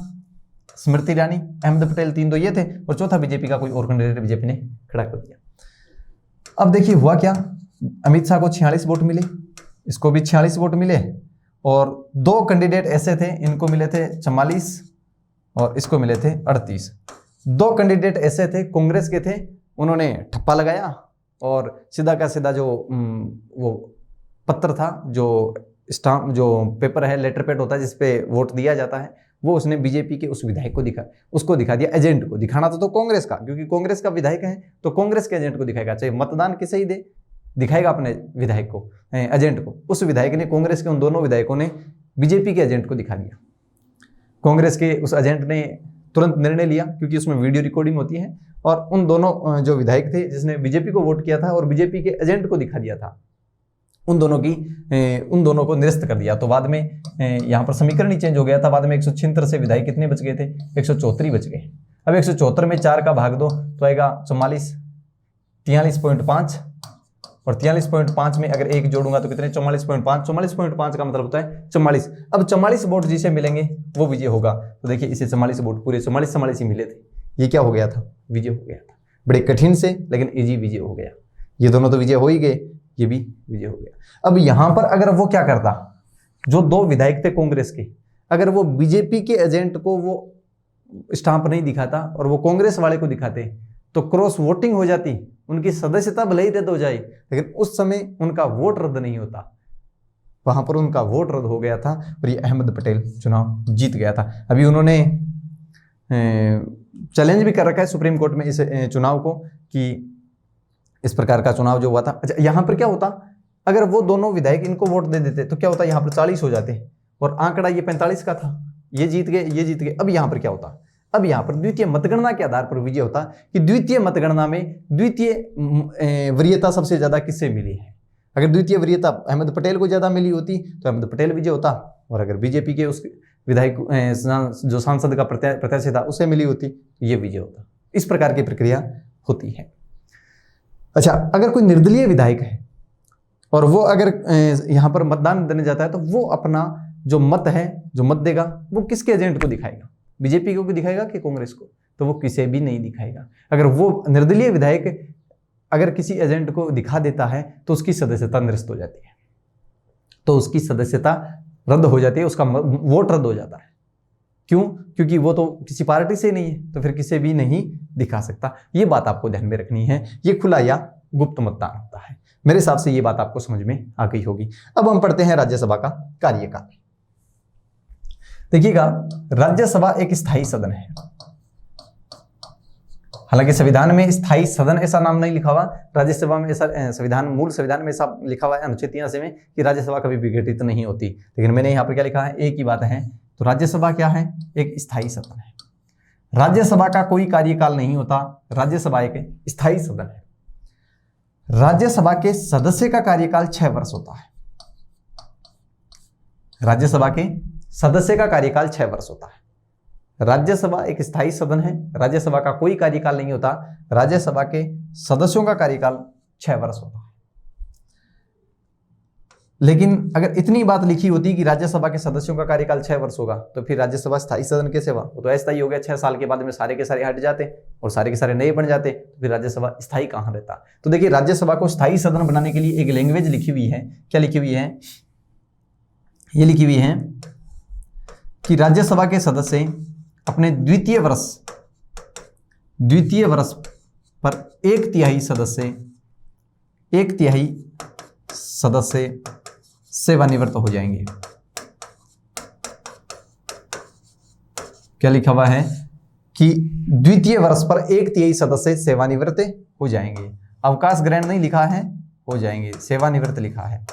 स्मृति ईरानी, अहमद पटेल, 3 तो ये थे और चौथा बीजेपी का कोई और कैंडिडेट बीजेपी ने खड़ा कर दिया। अब देखिए हुआ क्या, अमित शाह को 46 वोट मिले, इसको भी 46 वोट मिले, और 2 कैंडिडेट ऐसे थे, इनको मिले थे 44 और इसको मिले थे 38। 2 कैंडिडेट ऐसे थे, कांग्रेस के थे, उन्होंने ठप्पा लगाया और सीधा का सीधा जो वो पत्र था, जो स्टाम्प, जो पेपर है, लेटर पैड होता है जिसपे वोट दिया जाता है, वो उसने बीजेपी के उस विधायक को उसको दिखा दिया, एजेंट को। दिखाना तो कांग्रेस का, क्योंकि कांग्रेस का विधायक है तो कांग्रेस के एजेंट को दिखाएगा, चाहे मतदान किसे ही दे, दिखाएगा अपने विधायक को, एजेंट को। उस विधायक ने, कांग्रेस के उन दोनों विधायकों ने बीजेपी के एजेंट को दिखा दिया। कांग्रेस के उस एजेंट ने तुरंत निर्णय लिया, क्योंकि उसमें वीडियो रिकॉर्डिंग होती है, और उन दोनों जो विधायक थे जिसने बीजेपी को वोट किया था और बीजेपी के एजेंट को दिखा दिया था, उन दोनों को निरस्त कर दिया। तो बाद में यहाँ पर समीकरण ही चेंज हो गया था। बाद में 176 से विधायक कितने बच गए थे, 174 बच गए। अब 174 में 4 का भाग दो तो आएगा 44, 43.5, और 43.5 में अगर 1 जोड़ूंगा तो कितने, 44.5। 44.5 का मतलब होता है 44। अब 44 वोट जिसे मिलेंगे वो विजय होगा। तो देखिए इसे 44 वोट, पूरे 44 ही मिले थे, ये क्या हो गया था, विजय हो गया था। बड़े कठिन से लेकिन इजी विजय हो गया। ये दोनों तो विजय हो ही गए, ये भी विजय हो गया। अब यहां पर अगर वो क्या करता, जो 2 विधायक थे कांग्रेस के, अगर वो बीजेपी के एजेंट को वो स्टाम्प नहीं दिखाता और वो कांग्रेस वाले को दिखाते तो क्रॉस वोटिंग हो जाती, उनकी सदस्यता भले ही रद्द हो जाए, लेकिन उस समय उनका वोट रद्द नहीं होता। वहां पर उनका वोट रद्द हो गया था और ये अहमद पटेल चुनाव जीत गया था। अभी उन्होंने चैलेंज भी कर रखा है सुप्रीम कोर्ट में इस चुनाव को, कि इस प्रकार का चुनाव जो हुआ था। अच्छा, यहां पर क्या होता, अगर वो दोनों विधायक इनको वोट दे देते तो क्या होता, यहां पर 40 हो जाते और आंकड़ा ये 45 का था, ये जीत गए, ये जीत गए। अब यहां पर क्या होता, अब यहां पर द्वितीय मतगणना के आधार पर विजय होता कि द्वितीय मतगणना में द्वितीय वरीयता सबसे ज्यादा किससे मिली है। अगर द्वितीय वरीयता अहमद पटेल को ज्यादा मिली होती तो अहमद पटेल विजय होता, और अगर बीजेपी के उस विधायक जो सांसद का प्रत्याशी था उसे मिली होती तो ये विजय होता। इस प्रकार की प्रक्रिया होती है। अच्छा, अगर कोई निर्दलीय विधायक है और वो अगर यहाँ पर मतदान देने जाता है तो वो अपना जो मत है, जो मत देगा, वो किसके एजेंट को दिखाएगा, बीजेपी को दिखाएगा कि कांग्रेस को, तो वो किसे भी नहीं दिखाएगा। अगर वो निर्दलीय विधायक अगर किसी एजेंट को दिखा देता है तो उसकी सदस्यता निरस्त हो जाती है, तो उसकी सदस्यता रद्द हो जाती है, उसका वोट रद्द हो जाता है। क्यों? क्योंकि वो तो किसी पार्टी से नहीं है, तो फिर किसे भी नहीं दिखा सकता। ये बात आपको ध्यान में रखनी है। ये खुला या गुप्त मतदान होता है। मेरे हिसाब से ये बात आपको समझ में आ गई होगी। अब हम पढ़ते हैं राज्यसभा का कार्यकाल। देखिएगा, राज्यसभा एक स्थायी सदन है। हालांकि संविधान में स्थायी सदन ऐसा नाम नहीं लिखा हुआ, राज्यसभा में ऐसा मूल संविधान में ऐसा लिखा हुआ है अनुच्छेद 83 में कि राज्यसभा कभी विघटित नहीं होती। लेकिन मैंने यहाँ पर क्या लिखा है, एक ही बात है। तो राज्यसभा क्या है, एक स्थायी सदन है। राज्यसभा का कोई कार्यकाल नहीं होता, राज्यसभा एक स्थायी सदन है। राज्यसभा के सदस्य का कार्यकाल 6 वर्ष होता है। राज्यसभा के सदस्य का कार्यकाल 6 वर्ष होता है। राज्यसभा एक स्थायी सदन है, राज्यसभा का कोई कार्यकाल नहीं होता, राज्यसभा के सदस्यों का कार्यकाल 6 वर्ष होता है। लेकिन अगर इतनी बात लिखी होती कि राज्यसभा के सदस्यों का कार्यकाल 6 वर्ष होगा, तो फिर राज्यसभा स्थायी सदन कैसे हुआ? वो तो अस्थायी हो गया। 6 साल के बाद में सारे के सारे हट जाते और सारे के सारे नए बन जाते, तो फिर राज्यसभा स्थायी कहाँ रहता? तो देखिए, राज्यसभा को स्थायी सदन बनाने के लिए एक लैंग्वेज लिखी हुई है। क्या लिखी हुई है? ये लिखी हुई है कि राज्यसभा के सदस्य अपने द्वितीय वर्ष पर 1/3 सदस्य सेवानिवृत्त हो जाएंगे। क्या लिखा हुआ है कि द्वितीय वर्ष पर 1/3 सदस्य सेवानिवृत्त हो जाएंगे। अवकाश ग्रहण नहीं लिखा है, हो जाएंगे, सेवानिवृत्त लिखा है।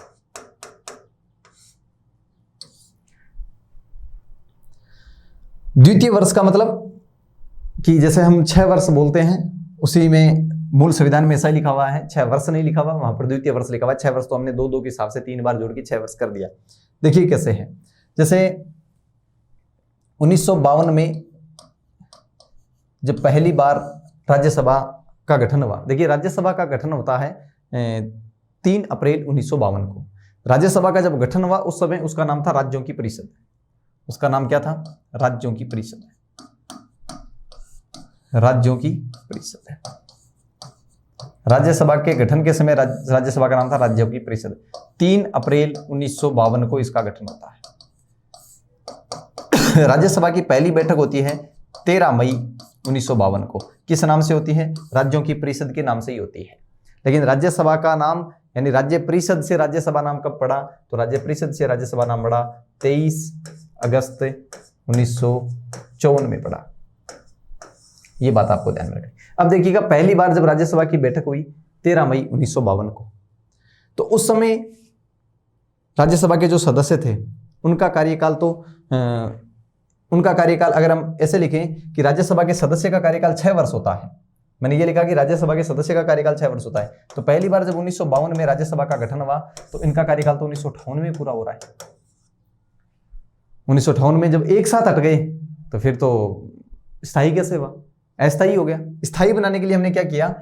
द्वितीय वर्ष का मतलब कि जैसे हम 6 वर्ष बोलते हैं, उसी में मूल संविधान में ऐसा ही लिखा हुआ है। 6 वर्ष नहीं लिखा हुआ, वहां पर द्वितीय वर्ष लिखा हुआ है। 6 वर्ष तो हमने 2-2 के हिसाब से 3 बार जोड़ के 6 वर्ष कर दिया। देखिए कैसे है, जैसे 1952 में जब पहली बार राज्यसभा का गठन हुआ। देखिए, राज्यसभा का गठन होता है 3 अप्रैल 1952 को। राज्यसभा का जब गठन हुआ उस समय उसका नाम था राज्यों की परिषद। उसका नाम क्या था? राज्यों की परिषद। राज्यों की परिषद है। राज्यसभा के गठन के समय राज्यसभा का नाम था राज्यों की परिषद। 3 अप्रैल 1952 को इसका गठन होता है। राज्यसभा की पहली बैठक होती है 13 मई 1952 को। किस नाम से होती है? राज्यों की परिषद के नाम से ही होती है। लेकिन राज्यसभा का नाम यानी राज्य परिषद से राज्यसभा नाम कब पड़ा? तो राज्य परिषद से राज्यसभा नाम पड़ा 23 अगस्त 1954 में पड़ा। ये बात आपको ध्यान में रखें। अब देखिएगा, पहली बार जब राज्यसभा की बैठक हुई 13 मई 1952 को, तो उस समय राज्यसभा के जो सदस्य थे उनका कार्यकाल अगर हम ऐसे लिखें कि राज्यसभा के सदस्य का कार्यकाल 6 वर्ष होता है। मैंने ये लिखा कि राज्यसभा के सदस्य का कार्यकाल 6 वर्ष होता है। तो पहली बार जब 1952 में राज्यसभा का गठन हुआ तो इनका कार्यकाल तो 1958 में पूरा हो रहा है। 1958 में जब एक साथ हट गए तो फिर तो स्थायी कैसे हुआ? अस्थायी हो गया। स्थायी बनाने के लिए हमने क्या किया?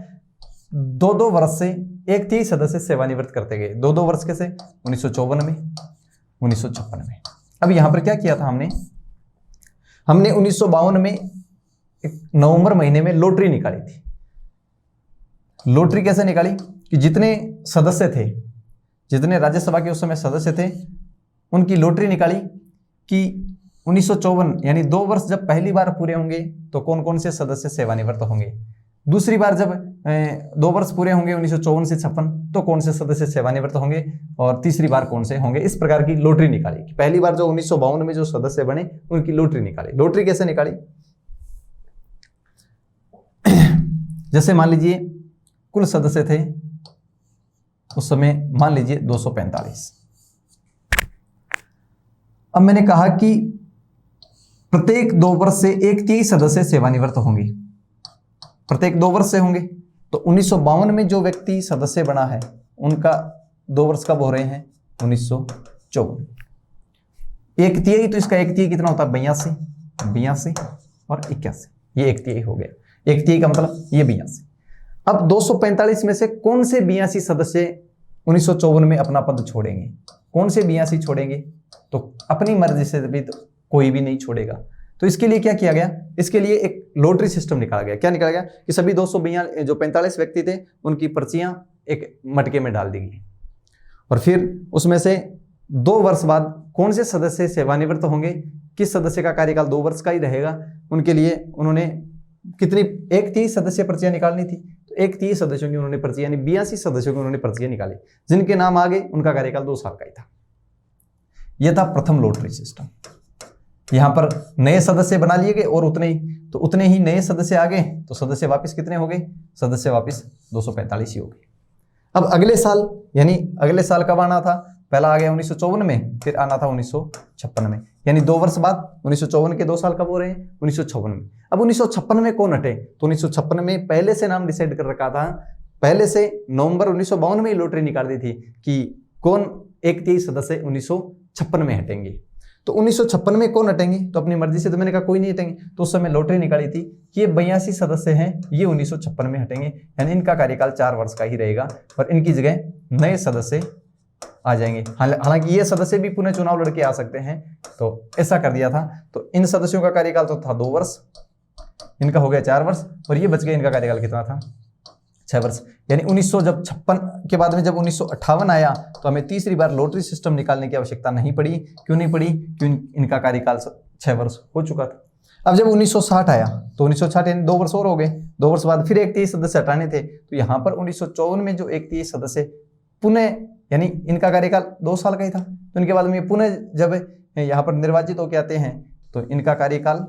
2-2 वर्ष से 1/3 सदस्य सेवानिवृत्त करते गए। 2-2 वर्ष कैसे? 1954 में, 1956 में। अब यहां पर क्या किया था हमने 1952 में नवंबर महीने में लॉटरी निकाली थी। लॉटरी कैसे निकाली कि जितने सदस्य थे, जितने राज्यसभा के उस समय सदस्य थे, उनकी लॉटरी निकाली कि 1954 यानी 2 वर्ष जब पहली बार पूरे होंगे तो कौन कौन से सदस्य सेवानिवृत्त होंगे। दूसरी बार जब 2 वर्ष पूरे होंगे 1954 से 56 तो कौन से सदस्य सेवानिवृत्त होंगे, और तीसरी बार कौन से होंगे। इस प्रकार की लॉटरी निकाली कि पहली बार जो 1952 में जो सदस्य बने उनकी लॉटरी निकाली। लॉटरी कैसे निकाली? जैसे मान लीजिए कुल सदस्य थे उस समय, मान लीजिए 245। अब मैंने कहा कि प्रत्येक 2 वर्ष से 1/3 सदस्य सेवानिवृत्त होंगे। प्रत्येक 2 वर्ष से होंगे तो 1952 में जो व्यक्ति सदस्य बना है उनका 2 वर्ष कब हो रहे हैं? 1954। 1/3 तो इसका 1/3 कितना होता है? 82 और 81। ये 1/3 हो गया। 1/3 का मतलब ये 82। अब 245 में से कौन से 82 सदस्य 1954 में अपना पद छोड़ेंगे? कौन से 82 छोड़ेंगे? तो अपनी मर्जी से भी तो कोई भी नहीं छोड़ेगा। तो इसके लिए क्या किया गया? इसके लिए एक लॉटरी सिस्टम निकाला गया। क्या निकाला गया कि सभी 245 व्यक्ति थे उनकी पर्चियां एक मटके में डाल दी गई, और फिर उसमें से 2 वर्ष बाद कौन से सदस्य सेवानिवृत्त होंगे, किस सदस्य का कार्यकाल 2 वर्ष का ही रहेगा, उनके लिए उन्होंने कितनी 1/3 सदस्य पर्चियां निकालनी थी। तो 1/3 सदस्यों की उन्होंने पर्ची, यानी 82 सदस्यों की उन्होंने पर्चियां निकाली। जिनके नाम आगे उनका कार्यकाल 2 साल का ही था। यह था प्रथम लॉटरी सिस्टम। यहां पर नए सदस्य बना लिए गए और उतने ही नए सदस्य आ गए, तो सदस्य वापस कितने हो गए? सदस्य वापस 245 ही हो गए। अब अगले साल, यानी अगले साल कब आना था? पहला आ गया 1954 में, फिर आना था 1956 में, यानी 2 वर्ष बाद 1954 के 2 साल कब हो रहे हैं? 1956 में। अब 1956 में कौन हटे? तो 1956 में पहले से नाम डिसाइड कर रखा था, पहले से नवंबर 1952 में ही लॉटरी निकाल दी थी कि कौन 1/3 सदस्य 1956 में हटेंगे। तो 1956 में कौन हटेंगे? तो अपनी मर्जी से, तो मैंने कहा कोई नहीं हटेंगे। तो उस समय लॉटरी निकाली थी कि ये 82 सदस्य हैं, ये 1956 में हटेंगे, यानी इनका कार्यकाल 4 वर्ष का ही रहेगा और इनकी जगह नए सदस्य आ जाएंगे। हालांकि ये सदस्य भी पुनः चुनाव लड़के आ सकते हैं, तो ऐसा कर दिया था। तो इन सदस्यों का कार्यकाल तो था 2 वर्ष, इनका हो गया 4 वर्ष और ये बच गया, इनका कार्यकाल कितना था? 6 वर्ष। यानी 1956 के बाद में जब 1958 आया तो हमें तीसरी बार लॉटरी सिस्टम निकालने की आवश्यकता नहीं पड़ी। क्यों नहीं पड़ी? क्योंकि इनका कार्यकाल 6 वर्ष हो चुका था। अब जब 1960 आया तो 1960 यानी 2 वर्ष और हो गए, 2 वर्ष बाद फिर 1/3 सदस्य हटाने थे। तो यहाँ पर 1954 में जो 1/3 सदस्य पुनः, यानी इनका कार्यकाल 2 साल का ही था, तो इनके बाद में पुनः जब यहाँ पर निर्वाचित होकर आते हैं तो इनका कार्यकाल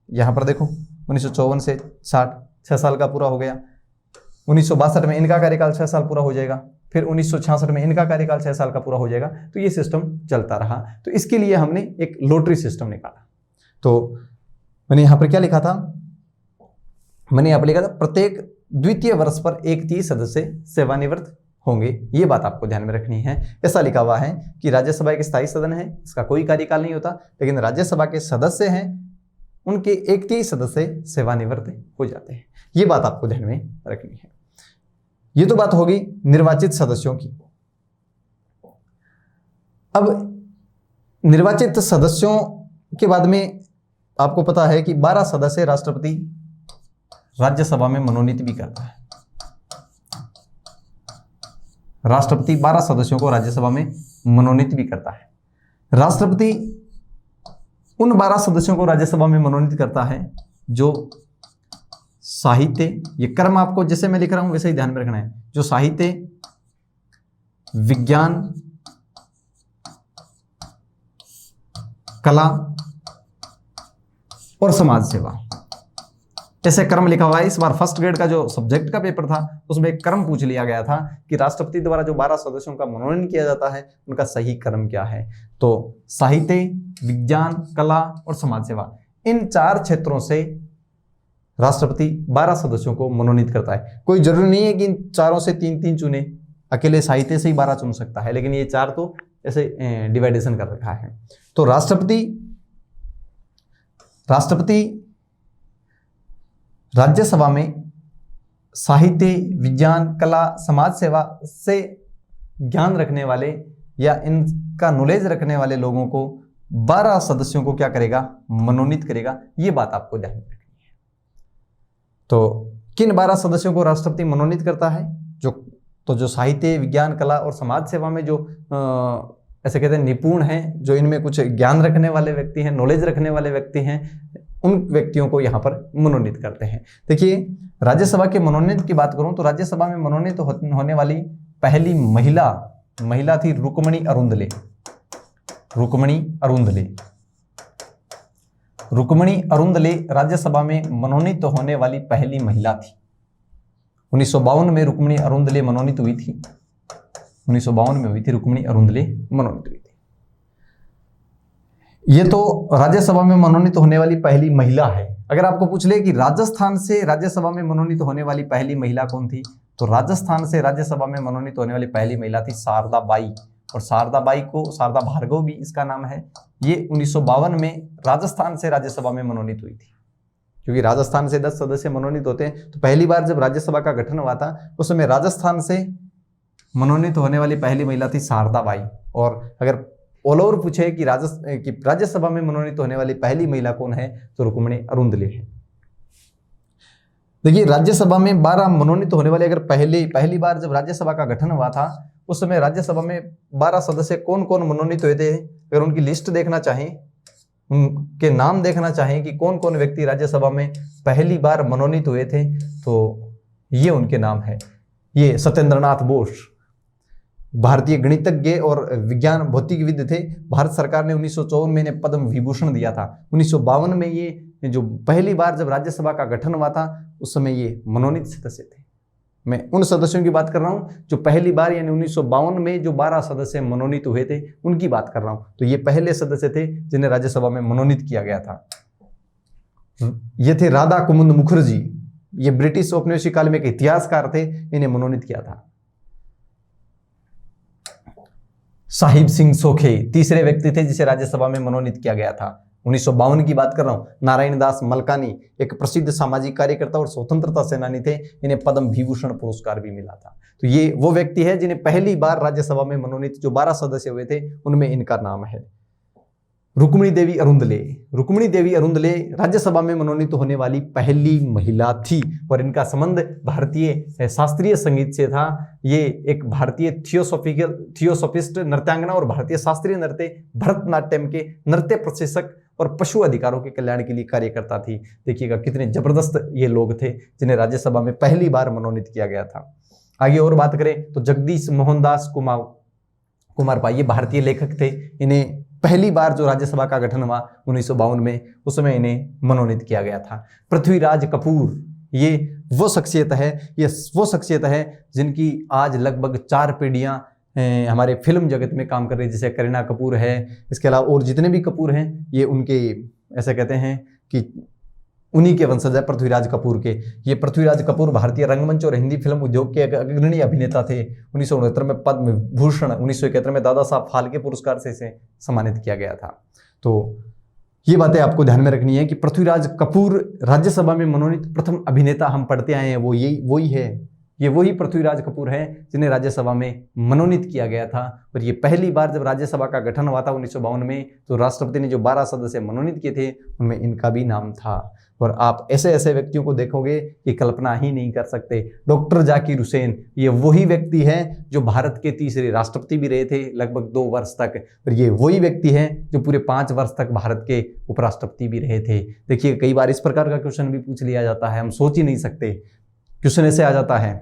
यहाँ पर देखो 1954 से 60, 6 साल का पूरा हो गया। 1962 में इनका कार्यकाल 6 साल पूरा हो जाएगा, फिर 1966 में इनका कार्यकाल 6 साल का पूरा हो जाएगा। तो ये सिस्टम चलता रहा। तो इसके लिए हमने एक लॉटरी सिस्टम निकाला। तो मैंने यहाँ पर क्या लिखा था? मैंने यहाँ पर लिखा था प्रत्येक द्वितीय वर्ष पर 1/3 सदस्य सेवानिवृत्त होंगे। ये बात आपको ध्यान में रखनी है। ऐसा लिखा हुआ है कि राज्यसभा एक स्थायी सदन है, इसका कोई कार्यकाल नहीं होता, लेकिन राज्यसभा के सदस्य हैं, उनके 1/3 सदस्य सेवानिवृत्त हो जाते हैं। ये बात आपको ध्यान में रखनी है। ये तो बात होगी निर्वाचित सदस्यों की। अब निर्वाचित सदस्यों के बाद में आपको पता है कि 12 सदस्य राष्ट्रपति राज्यसभा में मनोनीत भी करता है। राष्ट्रपति 12 सदस्यों को राज्यसभा में मनोनीत भी करता है। राष्ट्रपति उन 12 सदस्यों को राज्यसभा में मनोनीत करता है जो साहित्य, ये क्रम आपको जैसे मैं लिख रहा हूं वैसे ही ध्यान में रखना है, जो साहित्य, विज्ञान, कला और समाज सेवा, ऐसे क्रम लिखा हुआ है। इस बार फर्स्ट ग्रेड का जो सब्जेक्ट का पेपर था उसमें एक क्रम पूछ लिया गया था कि राष्ट्रपति द्वारा जो 12 सदस्यों का मनोनयन किया जाता है उनका सही क्रम क्या है। तो साहित्य, विज्ञान, कला और समाज सेवा, इन 4 क्षेत्रों से राष्ट्रपति 12 सदस्यों को मनोनीत करता है। कोई जरूरी नहीं है कि इन चारों से 3-3 चुने, अकेले साहित्य से ही 12 चुन सकता है, लेकिन ये 4 तो ऐसे डिवाइडेशन कर रखा है। तो राष्ट्रपति राज्यसभा में साहित्य, विज्ञान, कला, समाज सेवा से ज्ञान रखने वाले या इनका नॉलेज रखने वाले लोगों को 12 सदस्यों को क्या करेगा? मनोनीत करेगा। ये बात आपको ध्यान में रखनी है। तो किन 12 सदस्यों को राष्ट्रपति मनोनीत करता है? जो साहित्य, विज्ञान, कला और समाज सेवा में जो ऐसे कहते हैं निपुण हैं, जो इनमें कुछ ज्ञान रखने वाले व्यक्ति हैं, नॉलेज रखने वाले व्यक्ति हैं, उन व्यक्तियों को यहाँ पर मनोनीत करते हैं। देखिए, राज्यसभा के मनोनीत की बात करूं तो राज्यसभा में मनोनीत होने वाली पहली महिला थी रुक्मणी अरुंधले। रुक्मणी अरुंधले राज्यसभा में मनोनीत होने वाली पहली महिला थी। 1952 में रुक्मणी अरुंधले मनोनीत हुई थी। 1952 में हुई थी रुक्मणी अरुंधले मनोनीत हुई थी। ये तो राज्यसभा में मनोनीत होने वाली पहली महिला है। अगर आपको पूछ ले कि राजस्थान से राज्यसभा में मनोनीत होने वाली पहली महिला कौन थी, तो राजस्थान से राज्यसभा में मनोनीत होने वाली पहली महिला थी शारदा बाई। और शारदा बाई को शारदा भार्गव भी इसका नाम है। ये 1952 में राजस्थान से राज्यसभा में मनोनीत हुई थी। क्योंकि राजस्थान से 10 सदस्य मनोनीत होते हैं, तो पहली बार जब राज्यसभा का गठन हुआ था उस समय राजस्थान से मनोनीत होने वाली पहली महिला थी शारदा बाई। और अगर ऑल ओवर पूछे कि राज्यसभा में मनोनीत होने वाली पहली महिला कौन है, तो रुक्मणी अरुंधले है। देखिए, राज्यसभा में 12 मनोनीत होने वाले, अगर पहली बार जब राज्यसभा का गठन हुआ था उस समय राज्यसभा में 12 सदस्य कौन कौन मनोनीत हुए थे, अगर उनकी लिस्ट देखना चाहें, उनके नाम देखना चाहें कि कौन कौन व्यक्ति राज्यसभा में पहली बार मनोनीत हुए थे, तो ये उनके नाम है। ये सत्येंद्रनाथ बोस भारतीय गणितज्ञ और विज्ञान भौतिकविद थे। भारत सरकार ने 1954 में इन्हें पद्म विभूषण दिया था। 1952 में ये जो पहली बार जब राज्यसभा का गठन हुआ था उस समय ये मनोनीत सदस्य थे। मैं उन सदस्यों की बात कर रहा हूं जो पहली बार यानी 1952 में जो 12 सदस्य मनोनीत हुए थे उनकी बात कर रहा हूं। तो ये पहले सदस्य थे जिन्हें राज्यसभा में मनोनीत किया गया था। ये थे राधा कुमुद मुखर्जी। ये ब्रिटिश औपनिवेशिक काल में एक इतिहासकार थे, इन्हें मनोनीत किया था। साहिब सिंह सोखे तीसरे व्यक्ति थे जिसे राज्यसभा में मनोनीत किया गया था। 1952 की बात कर रहा हूं। नारायण दास मलकानी एक प्रसिद्ध सामाजिक कार्यकर्ता और स्वतंत्रता सेनानी थे, इन्हें पद्म विभूषण पुरस्कार भी मिला था। तो ये वो व्यक्ति है जिन्हें पहली बार राज्यसभा में मनोनीत जो 12 सदस्य हुए थे उनमें इनका नाम है। रुक्मिणी देवी अरुंदले। रुक्मिणी देवी अरुंदले राज्यसभा में मनोनीत होने वाली पहली महिला थी और इनका संबंध भारतीय शास्त्रीय संगीत से था। ये एक भारतीय थियोसोफिस्ट नृत्यांगना और भारतीय शास्त्रीय नृत्य भरतनाट्यम के नृत्य प्रशिक्षक और पशु अधिकारों के कल्याण के लिए कार्यकर्ता थी। देखिएगा कितने जबरदस्त ये लोग थे जिन्हें राज्यसभा में पहली बार मनोनीत किया गया था। आगे और बात करें तो जगदीश मोहनदास कुमार पाई ये भारतीय लेखक थे। इन्हें पहली बार जो राज्यसभा का गठन हुआ 1952 में उस समय इन्हें मनोनीत किया गया था। पृथ्वीराज कपूर ये वो शख्सियत है जिनकी आज लगभग 4 पीढ़ियां हमारे फिल्म जगत में काम कर रही है। जैसे करीना कपूर है, इसके अलावा और जितने भी कपूर हैं ये उनके ऐसे कहते हैं कि उन्हीं के वंशज है पृथ्वीराज कपूर के। ये पृथ्वीराज कपूर भारतीय रंगमंच और हिंदी फिल्म उद्योग के अग्रणी अभिनेता थे। 1969 में पद्म भूषण, 1971 में दादा साहब फाल्के पुरस्कार से इसे सम्मानित किया गया था। तो ये बातें आपको ध्यान में रखनी है कि पृथ्वीराज कपूर राज्यसभा में मनोनीत प्रथम अभिनेता हम पढ़ते आए हैं, ये वही पृथ्वीराज कपूर है जिन्हें राज्यसभा में मनोनीत किया गया था। और ये पहली बार जब राज्यसभा का गठन हुआ था 1952 में तो राष्ट्रपति ने जो 12 सदस्य मनोनीत किए थे उनमें इनका भी नाम था। और आप ऐसे ऐसे व्यक्तियों को देखोगे कि कल्पना ही नहीं कर सकते। डॉक्टर जाकिर हुसैन ये वही व्यक्ति है जो भारत के तीसरे राष्ट्रपति भी रहे थे लगभग 2 वर्ष तक। और ये वही व्यक्ति है जो पूरे 5 वर्ष तक भारत के उपराष्ट्रपति भी रहे थे। देखिए कई बार इस प्रकार का क्वेश्चन भी पूछ लिया जाता है, हम सोच ही नहीं सकते। क्वेश्चन ऐसे आ जाता है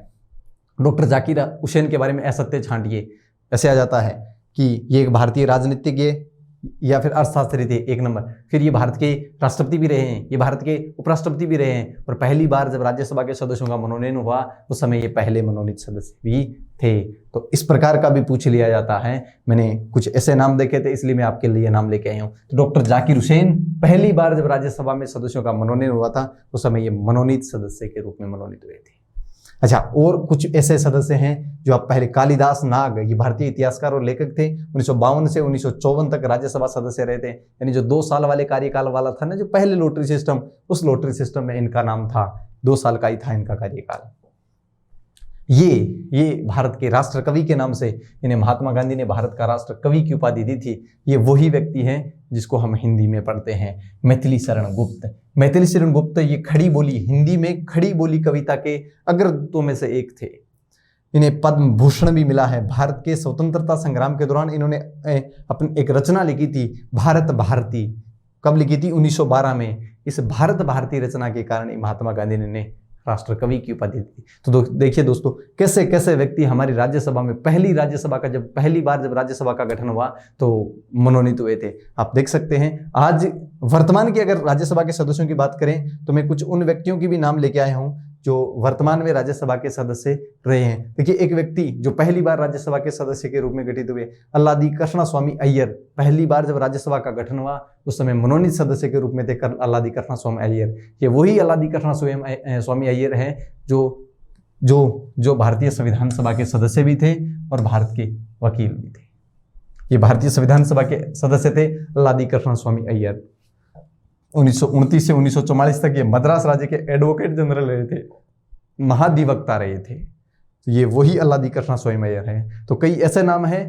डॉक्टर जाकिर हुसैन के बारे में असत्य छांटिए, ऐसे आ जाता है कि ये एक भारतीय राजनीतिज्ञ या फिर अर्थशास्त्री थे 1 नंबर, फिर ये भारत के राष्ट्रपति भी रहे हैं, ये भारत के उपराष्ट्रपति भी रहे हैं और पहली बार जब राज्यसभा के सदस्यों का मनोनयन हुआ उस समय ये पहले मनोनीत सदस्य भी थे। तो इस प्रकार का भी पूछ लिया जाता है। मैंने कुछ ऐसे नाम देखे थे इसलिए मैं आपके लिए नाम लेके आया हूँ। तो डॉक्टर जाकिर हुसैन पहली बार जब राज्यसभा में सदस्यों का मनोनयन हुआ था उस समय ये मनोनीत सदस्य के रूप में मनोनीत हुए थे। अच्छा, और कुछ ऐसे सदस्य हैं जो आप पहले कालिदास नाग, ये भारतीय इतिहासकार और लेखक थे। 1952 से 1954 तक राज्यसभा सदस्य रहे थे, यानी जो 2 साल वाले कार्यकाल वाला था ना, जो पहले लॉटरी सिस्टम, उस लॉटरी सिस्टम में इनका नाम था। 2 साल का ही था इनका कार्यकाल। ये भारत के राष्ट्र कवि के नाम से इन्हें महात्मा गांधी ने भारत का राष्ट्र कवि की उपाधि दी थी। ये वही व्यक्ति हैं जिसको हम हिंदी में पढ़ते हैं, मैथिली शरण गुप्त। मैथिली शरण गुप्त ये खड़ी बोली, हिंदी में खड़ी बोली कविता के अग्रदूतों में से एक थे। इन्हें पद्म भूषण भी मिला है। भारत के स्वतंत्रता संग्राम के दौरान इन्होंने अपनी एक रचना लिखी थी, भारत भारती। कब लिखी थी? 1912 में। इस भारत भारती रचना के कारण महात्मा गांधी ने राष्ट्र कवि की उपाधि दी। तो देखिए दोस्तों, कैसे कैसे व्यक्ति हमारी राज्यसभा में पहली बार जब राज्यसभा का गठन हुआ तो मनोनीत हुए थे। आप देख सकते हैं आज वर्तमान की अगर राज्यसभा के सदस्यों की बात करें तो मैं कुछ उन व्यक्तियों की भी नाम लेके आया हूं जो वर्तमान में राज्यसभा के सदस्य रहे हैं। देखिए, एक व्यक्ति जो पहली बार राज्यसभा के सदस्य के रूप में गठित हुए, अल्लादी कृष्णा स्वामी अय्यर। पहली बार जब राज्यसभा का गठन हुआ उस समय मनोनीत सदस्य के रूप में थे अल्लादी कृष्णा स्वामी अय्यर। ये वही अल्लादी कृष्णा स्वामी अय्यर हैं जो भारतीय संविधान सभा के सदस्य भी थे और भारत के वकील भी थे। ये भारतीय संविधान सभा के सदस्य थे अल्लादी कृष्णा स्वामी अय्यर। 1929 से 1944 तक ये मद्रास राज्य के एडवोकेट जनरल रहे थे, महाधिवक्ता रहे थे। तो ये वही अल्लादी कृष्णा स्वामी अय्यर हैं। तो कई ऐसे नाम हैं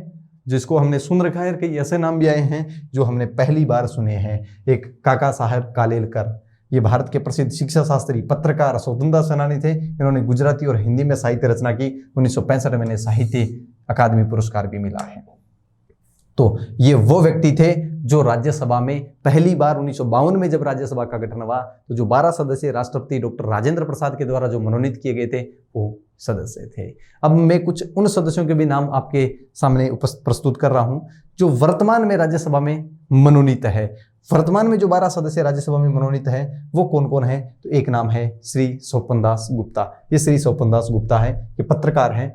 जिसको हमने सुन रखा है, कई ऐसे नाम भी आए हैं जो हमने पहली बार सुने हैं। एक काका साहब कालेलकर, ये भारत के प्रसिद्ध शिक्षा शास्त्री, पत्रकार, स्वतंत्रता सेनानी थे। इन्होंने गुजराती और हिंदी में साहित्य रचना की। 1965 में साहित्य अकादमी पुरस्कार भी मिला है। तो ये वो व्यक्ति थे जो राज्यसभा में पहली बार 1952 में जब राज्यसभा का गठन हुआ तो जो 12 सदस्य राष्ट्रपति डॉक्टर राजेंद्र प्रसाद के द्वारा जो मनोनीत किए गए थे वो सदस्य थे। अब मैं कुछ उन सदस्यों के भी नाम आपके सामने प्रस्तुत कर रहा हूं जो वर्तमान में राज्यसभा में मनोनीत है। वर्तमान में जो 12 सदस्य राज्यसभा में मनोनीत है वो कौन कौन है? तो एक नाम है श्री स्वपन दास गुप्ता। ये श्री स्वपन दास गुप्ता है, ये पत्रकार हैं।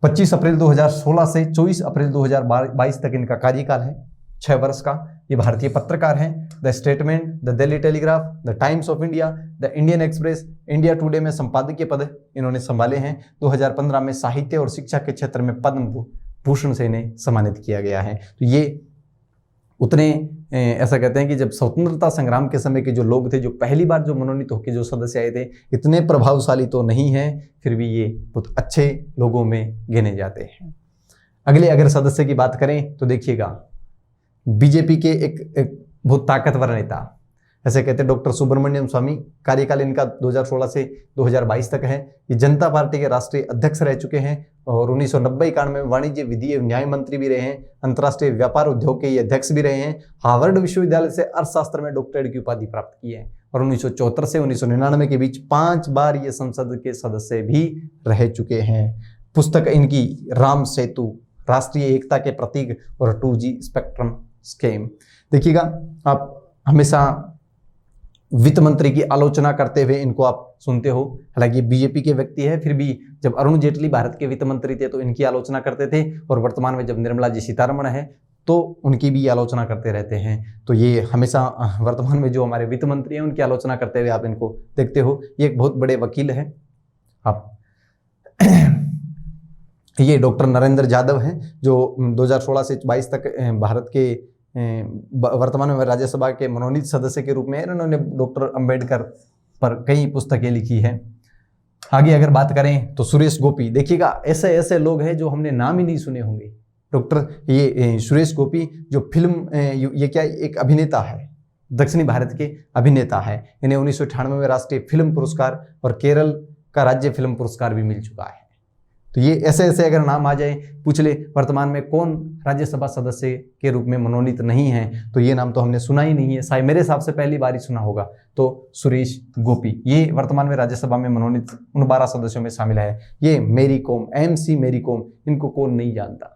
25 अप्रैल 2016 से 24 अप्रैल 2022 तक इनका कार्यकाल है, 6 वर्ष का। ये भारतीय पत्रकार हैं। The statement, the Delhi telegraph, the times of India, the Indian express, India today में संपादकीय पद इन्होंने संभाले हैं। 2015 में साहित्य और शिक्षा के क्षेत्र में पद्म भूषण से इन्हें सम्मानित किया गया है। तो ये उतने ऐसा कहते हैं कि जब स्वतंत्रता संग्राम के समय के जो लोग थे, जो पहली बार जो मनोनीत होकर जो सदस्य आए थे, इतने प्रभावशाली तो नहीं हैं, फिर भी ये बहुत अच्छे लोगों में गिने जाते हैं। अगले अगर सदस्य की बात करें तो देखिएगा, बीजेपी के एक बहुत ताकतवर नेता, ऐसे कहते हैं डॉक्टर सुब्रमण्यम स्वामी। कार्यकाल इनका 2016 से 2022 तक है। ये जनता पार्टी के राष्ट्रीय अध्यक्ष रह चुके हैं और 1990-91 में वाणिज्य, विधि एवं न्याय मंत्री भी रहे हैं। अंतर्राष्ट्रीय व्यापार उद्योग के ये अध्यक्ष भी रहे हैं। हार्वर्ड विश्वविद्यालय से अर्थशास्त्र में डॉक्टरेट की उपाधि प्राप्त की है और 1974 से 1999 के बीच 5 बार ये संसद के सदस्य भी रह चुके हैं। पुस्तक इनकी राम सेतु, राष्ट्रीय एकता के प्रतीक और 2G स्पेक्ट्रम स्कीम। देखिएगा, आप हमेशा वित्त मंत्री की आलोचना करते हुए इनको आप सुनते हो। हालांकि बीजेपी के व्यक्ति है, फिर भी जब अरुण जेटली भारत के वित्त मंत्री थे तो इनकी आलोचना करते थे, और वर्तमान में जब निर्मला जी सीतारमण है तो उनकी भी आलोचना करते रहते हैं। तो ये हमेशा वर्तमान में जो हमारे वित्त मंत्री हैं उनकी आलोचना करते हुए आप इनको देखते हो। ये एक बहुत बड़े वकील है। आप ये डॉक्टर नरेंद्र यादव हैं, जो 2016 से 22 तक भारत के वर्तमान में राज्यसभा के मनोनीत सदस्य के रूप में इन्होंने डॉक्टर अंबेडकर पर कई पुस्तकें लिखी है। आगे अगर बात करें तो सुरेश गोपी, देखिएगा ऐसे ऐसे लोग हैं जो हमने नाम ही नहीं सुने होंगे। डॉक्टर ये सुरेश गोपी जो फिल्म ये क्या एक अभिनेता है, दक्षिणी भारत के अभिनेता है। इन्हें 1998 में राष्ट्रीय फिल्म पुरस्कार और केरल का राज्य फिल्म पुरस्कार भी मिल चुका है। तो ये ऐसे ऐसे अगर नाम आ जाए, पूछ ले वर्तमान में कौन राज्यसभा सदस्य के रूप में मनोनीत नहीं है, तो ये नाम तो हमने सुना ही नहीं है। शायद मेरे हिसाब से पहली बार ही सुना होगा। तो सुरेश गोपी ये वर्तमान में राज्यसभा में मनोनीत उन 12 सदस्यों में शामिल है। ये मेरी कॉम, MC मेरी कॉम, इनको कौन नहीं जानता।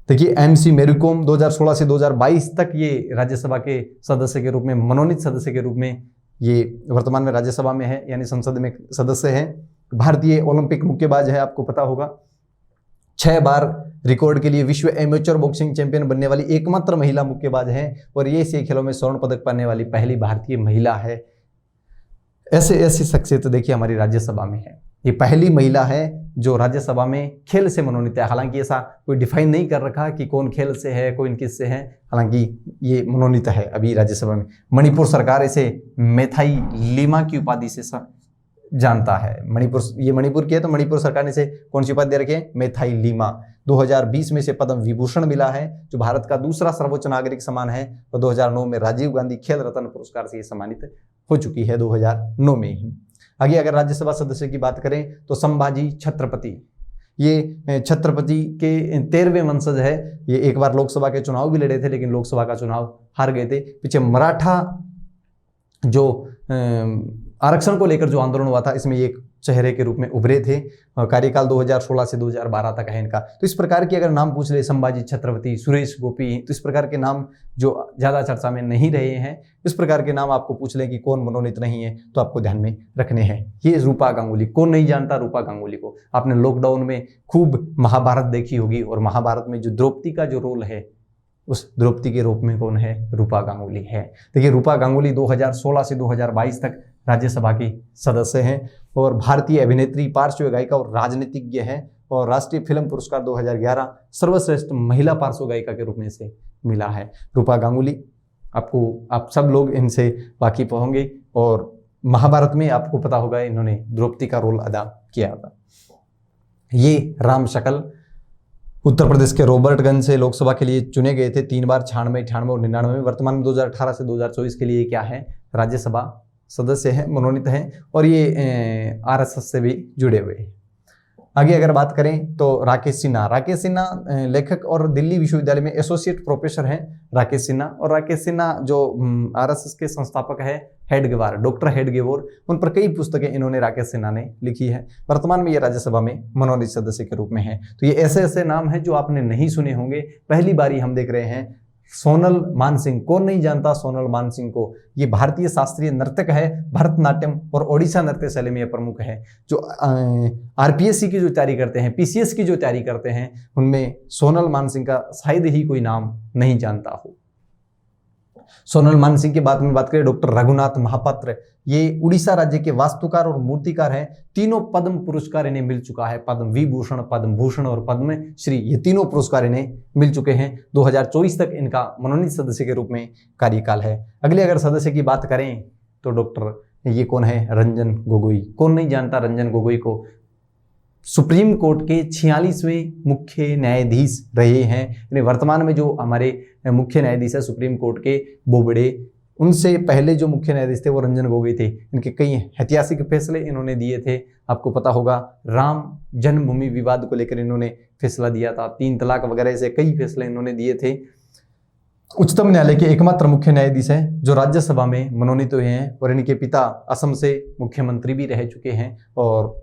देखिए MC मेरी कॉम 2016 से 2022 तक ये राज्यसभा के सदस्य के रूप में, मनोनीत सदस्य के रूप में ये वर्तमान में राज्यसभा में है, यानी संसद में सदस्य है। भारतीय ओलंपिक मुक्केबाज है, आपको पता होगा। 6 बार रिकॉर्ड के लिए विश्व एमेच्योर बॉक्सिंग चैंपियन बनने वाली एकमात्र महिला मुक्केबाज है और ये एशियाई खेलों में स्वर्ण पदक पाने वाली पहली भारतीय महिला है। ऐसे ऐसी शख्सियत देखिए हमारी राज्यसभा में है। ये पहली महिला है जो राज्यसभा में खेल से मनोनीत है। हालांकि ऐसा कोई डिफाइन नहीं कर रखा कि कौन खेल से है, कौन किस से है, हालांकि ये मनोनीत है अभी राज्यसभा में। मणिपुर सरकार इसे मेथाई लीमा की उपाधि से जानता है। ये मणिपुर की है, तो मणिपुर सरकार ने इसे कौन सी उपाधि दे रखी है? मेथाई लीमा। 2020 में इसे पद्म विभूषण मिला है, जो भारत का दूसरा सर्वोच्च नागरिक सम्मान है, और 2009 में राजीव गांधी खेल रत्न पुरस्कार से ये सम्मानित हो चुकी है, 2009 में ही। आगे अगर राज्यसभा सदस्य की बात करें तो संभाजी छत्रपति, ये छत्रपति के 13वें वंशज है। ये एक बार लोकसभा के चुनाव भी लड़े थे, लेकिन लोकसभा का चुनाव हार गए थे। पीछे मराठा जो आरक्षण को लेकर जो आंदोलन हुआ था, इसमें ये एक चेहरे के रूप में उभरे थे। कार्यकाल 2016 से 2012 तक है इनका। तो इस प्रकार की अगर नाम पूछ ले, संभाजी छत्रपति, सुरेश गोपी, तो इस प्रकार के नाम जो ज़्यादा चर्चा में नहीं रहे हैं, इस प्रकार के नाम आपको पूछ लें कि कौन मनोनीत नहीं है, तो आपको ध्यान में रखने हैं। ये रूपा गांगुली, कौन नहीं जानता रूपा गांगुली को? आपने लॉकडाउन में खूब महाभारत देखी होगी, और महाभारत में जो द्रौपदी का जो रोल है, उस द्रौपदी के रूप में कौन है? रूपा गांगुली है। देखिए रूपा गांगुली 2016 से 2022 तक राज्यसभा की सदस्य हैं और भारतीय अभिनेत्री, पार्श्व गायिका और राजनीतिज्ञ हैं, और राष्ट्रीय फिल्म पुरस्कार 2011 सर्वश्रेष्ठ महिला पार्श्व गायिका के रूप में से मिला है। रूपा गांगुली आप सब लोग इनसे वाकिफ होंगे, और महाभारत में आपको पता होगा इन्होंने द्रौपदी का रोल अदा किया था। ये राम शकल उत्तर प्रदेश के रॉबर्टगंज से लोकसभा के लिए चुने गए थे 3 बार, 96, 98 और 99 में। वर्तमान में 2018 से 2024 के लिए क्या है? राज्यसभा सदस्य हैं, मनोनीत हैं, और ये RSS से भी जुड़े हुए हैं। आगे अगर बात करें तो राकेश सिन्हा लेखक और दिल्ली विश्वविद्यालय में एसोसिएट प्रोफेसर हैं राकेश सिन्हा। और राकेश सिन्हा जो आरएसएस के संस्थापक है डॉक्टर हेडगेवार, उन पर कई पुस्तकें इन्होंने राकेश सिन्हा ने लिखी है। वर्तमान में ये राज्यसभा में मनोनीत सदस्य के रूप में है। तो ये ऐसे ऐसे नाम हैं जो आपने नहीं सुने होंगे, पहली बारी हम देख रहे हैं। सोनल मानसिंह, कौन नहीं जानता सोनल मानसिंह को? ये भारतीय शास्त्रीय नर्तक है, भरतनाट्यम और ओडिशा नृत्य शैली में प्रमुख है। जो आरपीएससी की जो तैयारी करते हैं, पीसीएस की जो तैयारी करते हैं, उनमें सोनल मानसिंह का शायद ही कोई नाम नहीं जानता हो। सोनल मानसिंह के बाद में बात करें डॉक्टर रघुनाथ महापात्र, ये उड़ीसा राज्य के वास्तुकार और मूर्तिकार हैं। तीनों पद्म पुरस्कार इन्हें मिल चुका है, पद्म विभूषण, पद्म भूषण और पद्म श्री, ये तीनों पुरस्कार इन्हें मिल चुके हैं। 2024 तक इनका मनोनीत सदस्य के रूप में कार्यकाल है। अगले अगर सदस्य की बात करें तो डॉक्टर, ये कौन है? रंजन गोगोई। कौन नहीं जानता रंजन गोगोई को? सुप्रीम कोर्ट के 46वें मुख्य न्यायाधीश रहे हैं। यानी वर्तमान में जो हमारे मुख्य न्यायाधीश है सुप्रीम कोर्ट के बोबड़े, उनसे पहले जो मुख्य न्यायाधीश थे वो रंजन गोगोई थे। इनके कई ऐतिहासिक फैसले इन्होंने दिए थे। आपको पता होगा राम जन्मभूमि विवाद को लेकर इन्होंने फैसला दिया था, 3 तलाक वगैरह से कई फैसले इन्होंने दिए थे। उच्चतम न्यायालय के एकमात्र मुख्य न्यायाधीश हैं जो राज्यसभा में मनोनीत हुए हैं। और इनके पिता असम से मुख्यमंत्री भी रह चुके हैं। और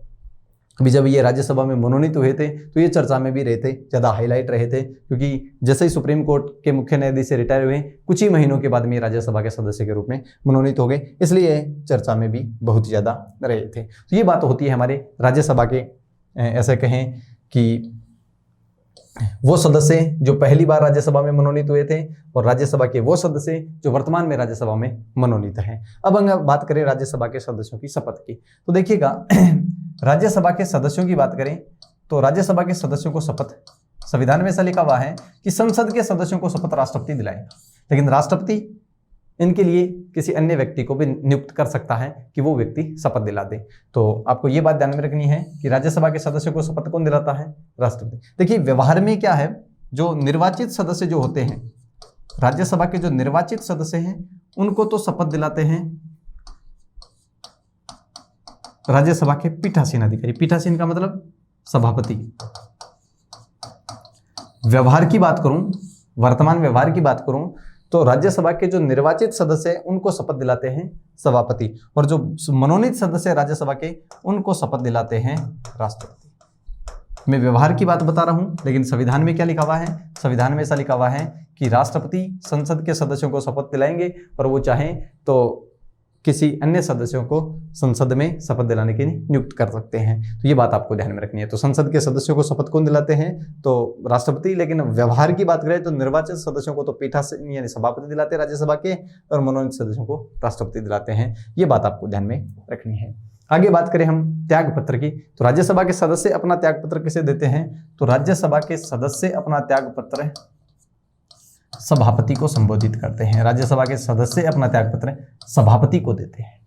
अभी जब ये राज्यसभा में मनोनीत हुए थे तो ये चर्चा में भी रहे थे, ज़्यादा हाईलाइट रहे थे, क्योंकि जैसे ही सुप्रीम कोर्ट के मुख्य न्यायाधीश से रिटायर हुए कुछ ही महीनों के बाद में राज्यसभा के सदस्य के रूप में मनोनीत हो गए, इसलिए चर्चा में भी बहुत ज़्यादा रहे थे। तो ये बात होती है हमारे राज्यसभा के, ऐसे कहें कि वो सदस्य जो पहली बार राज्यसभा में मनोनीत हुए थे और राज्यसभा के वो सदस्य जो वर्तमान में राज्यसभा में मनोनीत हैं। अब अगर बात करें राज्यसभा के सदस्यों की शपथ की, तो देखिएगा राज्यसभा के सदस्यों की बात करें तो राज्यसभा के सदस्यों को शपथ, संविधान में ऐसा लिखा हुआ है कि संसद के सदस्यों को शपथ राष्ट्रपति दिलाएगा, लेकिन राष्ट्रपति इनके लिए किसी अन्य व्यक्ति को भी नियुक्त कर सकता है कि वो व्यक्ति शपथ दिला दे। तो आपको ये बात ध्यान में रखनी है कि राज्यसभा के सदस्यों को शपथ कौन दिलाता है? राष्ट्रपति। देखिए व्यवहार में क्या है, जो निर्वाचित सदस्य जो होते हैं, राज्यसभा के जो निर्वाचित सदस्य हैं उनको तो शपथ दिलाते हैं राज्यसभा के पीठासीन अधिकारी। पीठासीन का मतलब सभापति। व्यवहार की बात करूं, वर्तमान व्यवहार की बात करूं तो राज्यसभा के जो निर्वाचित सदस्य हैं उनको शपथ दिलाते हैं सभापति, और जो मनोनीत सदस्य राज्यसभा के उनको शपथ दिलाते हैं राष्ट्रपति। मैं व्यवहार की बात बता रहा हूं, लेकिन संविधान में क्या लिखा हुआ है? संविधान में ऐसा लिखा हुआ है कि राष्ट्रपति संसद के सदस्यों को शपथ दिलाएंगे और वो चाहें तो किसी अन्य सदस्यों को संसद में शपथ दिलाने के लिए नियुक्त कर सकते हैं। तो ये बात आपको ध्यान में रखनी है। तो संसद के सदस्यों को शपथ कौन दिलाते हैं? तो राष्ट्रपति। लेकिन व्यवहार की बात करें तो निर्वाचित सदस्यों को तो पीठासीन यानी सभापति दिलाते हैं राज्यसभा के, और मनोनीत सदस्यों को राष्ट्रपति दिलाते हैं। ये बात आपको ध्यान में रखनी है। आगे बात करें हम त्याग पत्र की, तो राज्यसभा के सदस्य अपना त्याग पत्र किसे देते हैं? तो राज्यसभा के सदस्य अपना त्याग पत्र सभापति को संबोधित करते हैं। राज्यसभा के सदस्य अपना त्याग पत्र सभापति को देते हैं।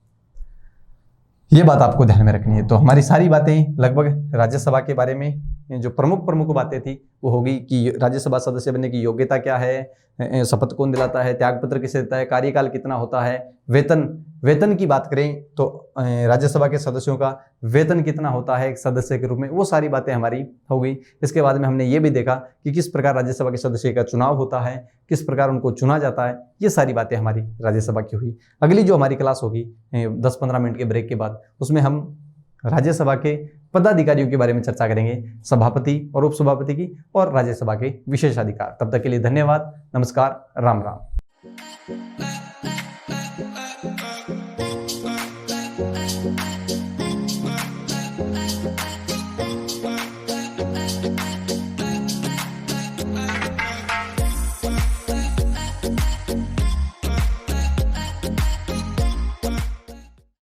ये बात आपको ध्यान में रखनी है। तो हमारी सारी बातें लगभग राज्यसभा के बारे में जो प्रमुख बातें थी वो होगी कि राज्यसभा सदस्य बनने की योग्यता क्या है, शपथ कौन दिलाता है, त्याग पत्र किसे देता है, कार्यकाल कितना होता है, वेतन की बात करें तो राज्यसभा के सदस्यों का वेतन कितना होता है एक सदस्य के रूप में, वो सारी बातें हमारी हो गई। इसके बाद में हमने ये भी देखा कि किस प्रकार राज्यसभा के सदस्य का चुनाव होता है, किस प्रकार उनको चुना जाता है। ये सारी बातें हमारी राज्यसभा की हुई। अगली जो हमारी क्लास होगी 10-15 मिनट के ब्रेक के बाद, उसमें हम राज्यसभा के पदाधिकारियों के बारे में चर्चा करेंगे, सभापति और उपसभापति की, और राज्यसभा के विशेषाधिकार। तब तक के लिए धन्यवाद, नमस्कार, राम राम।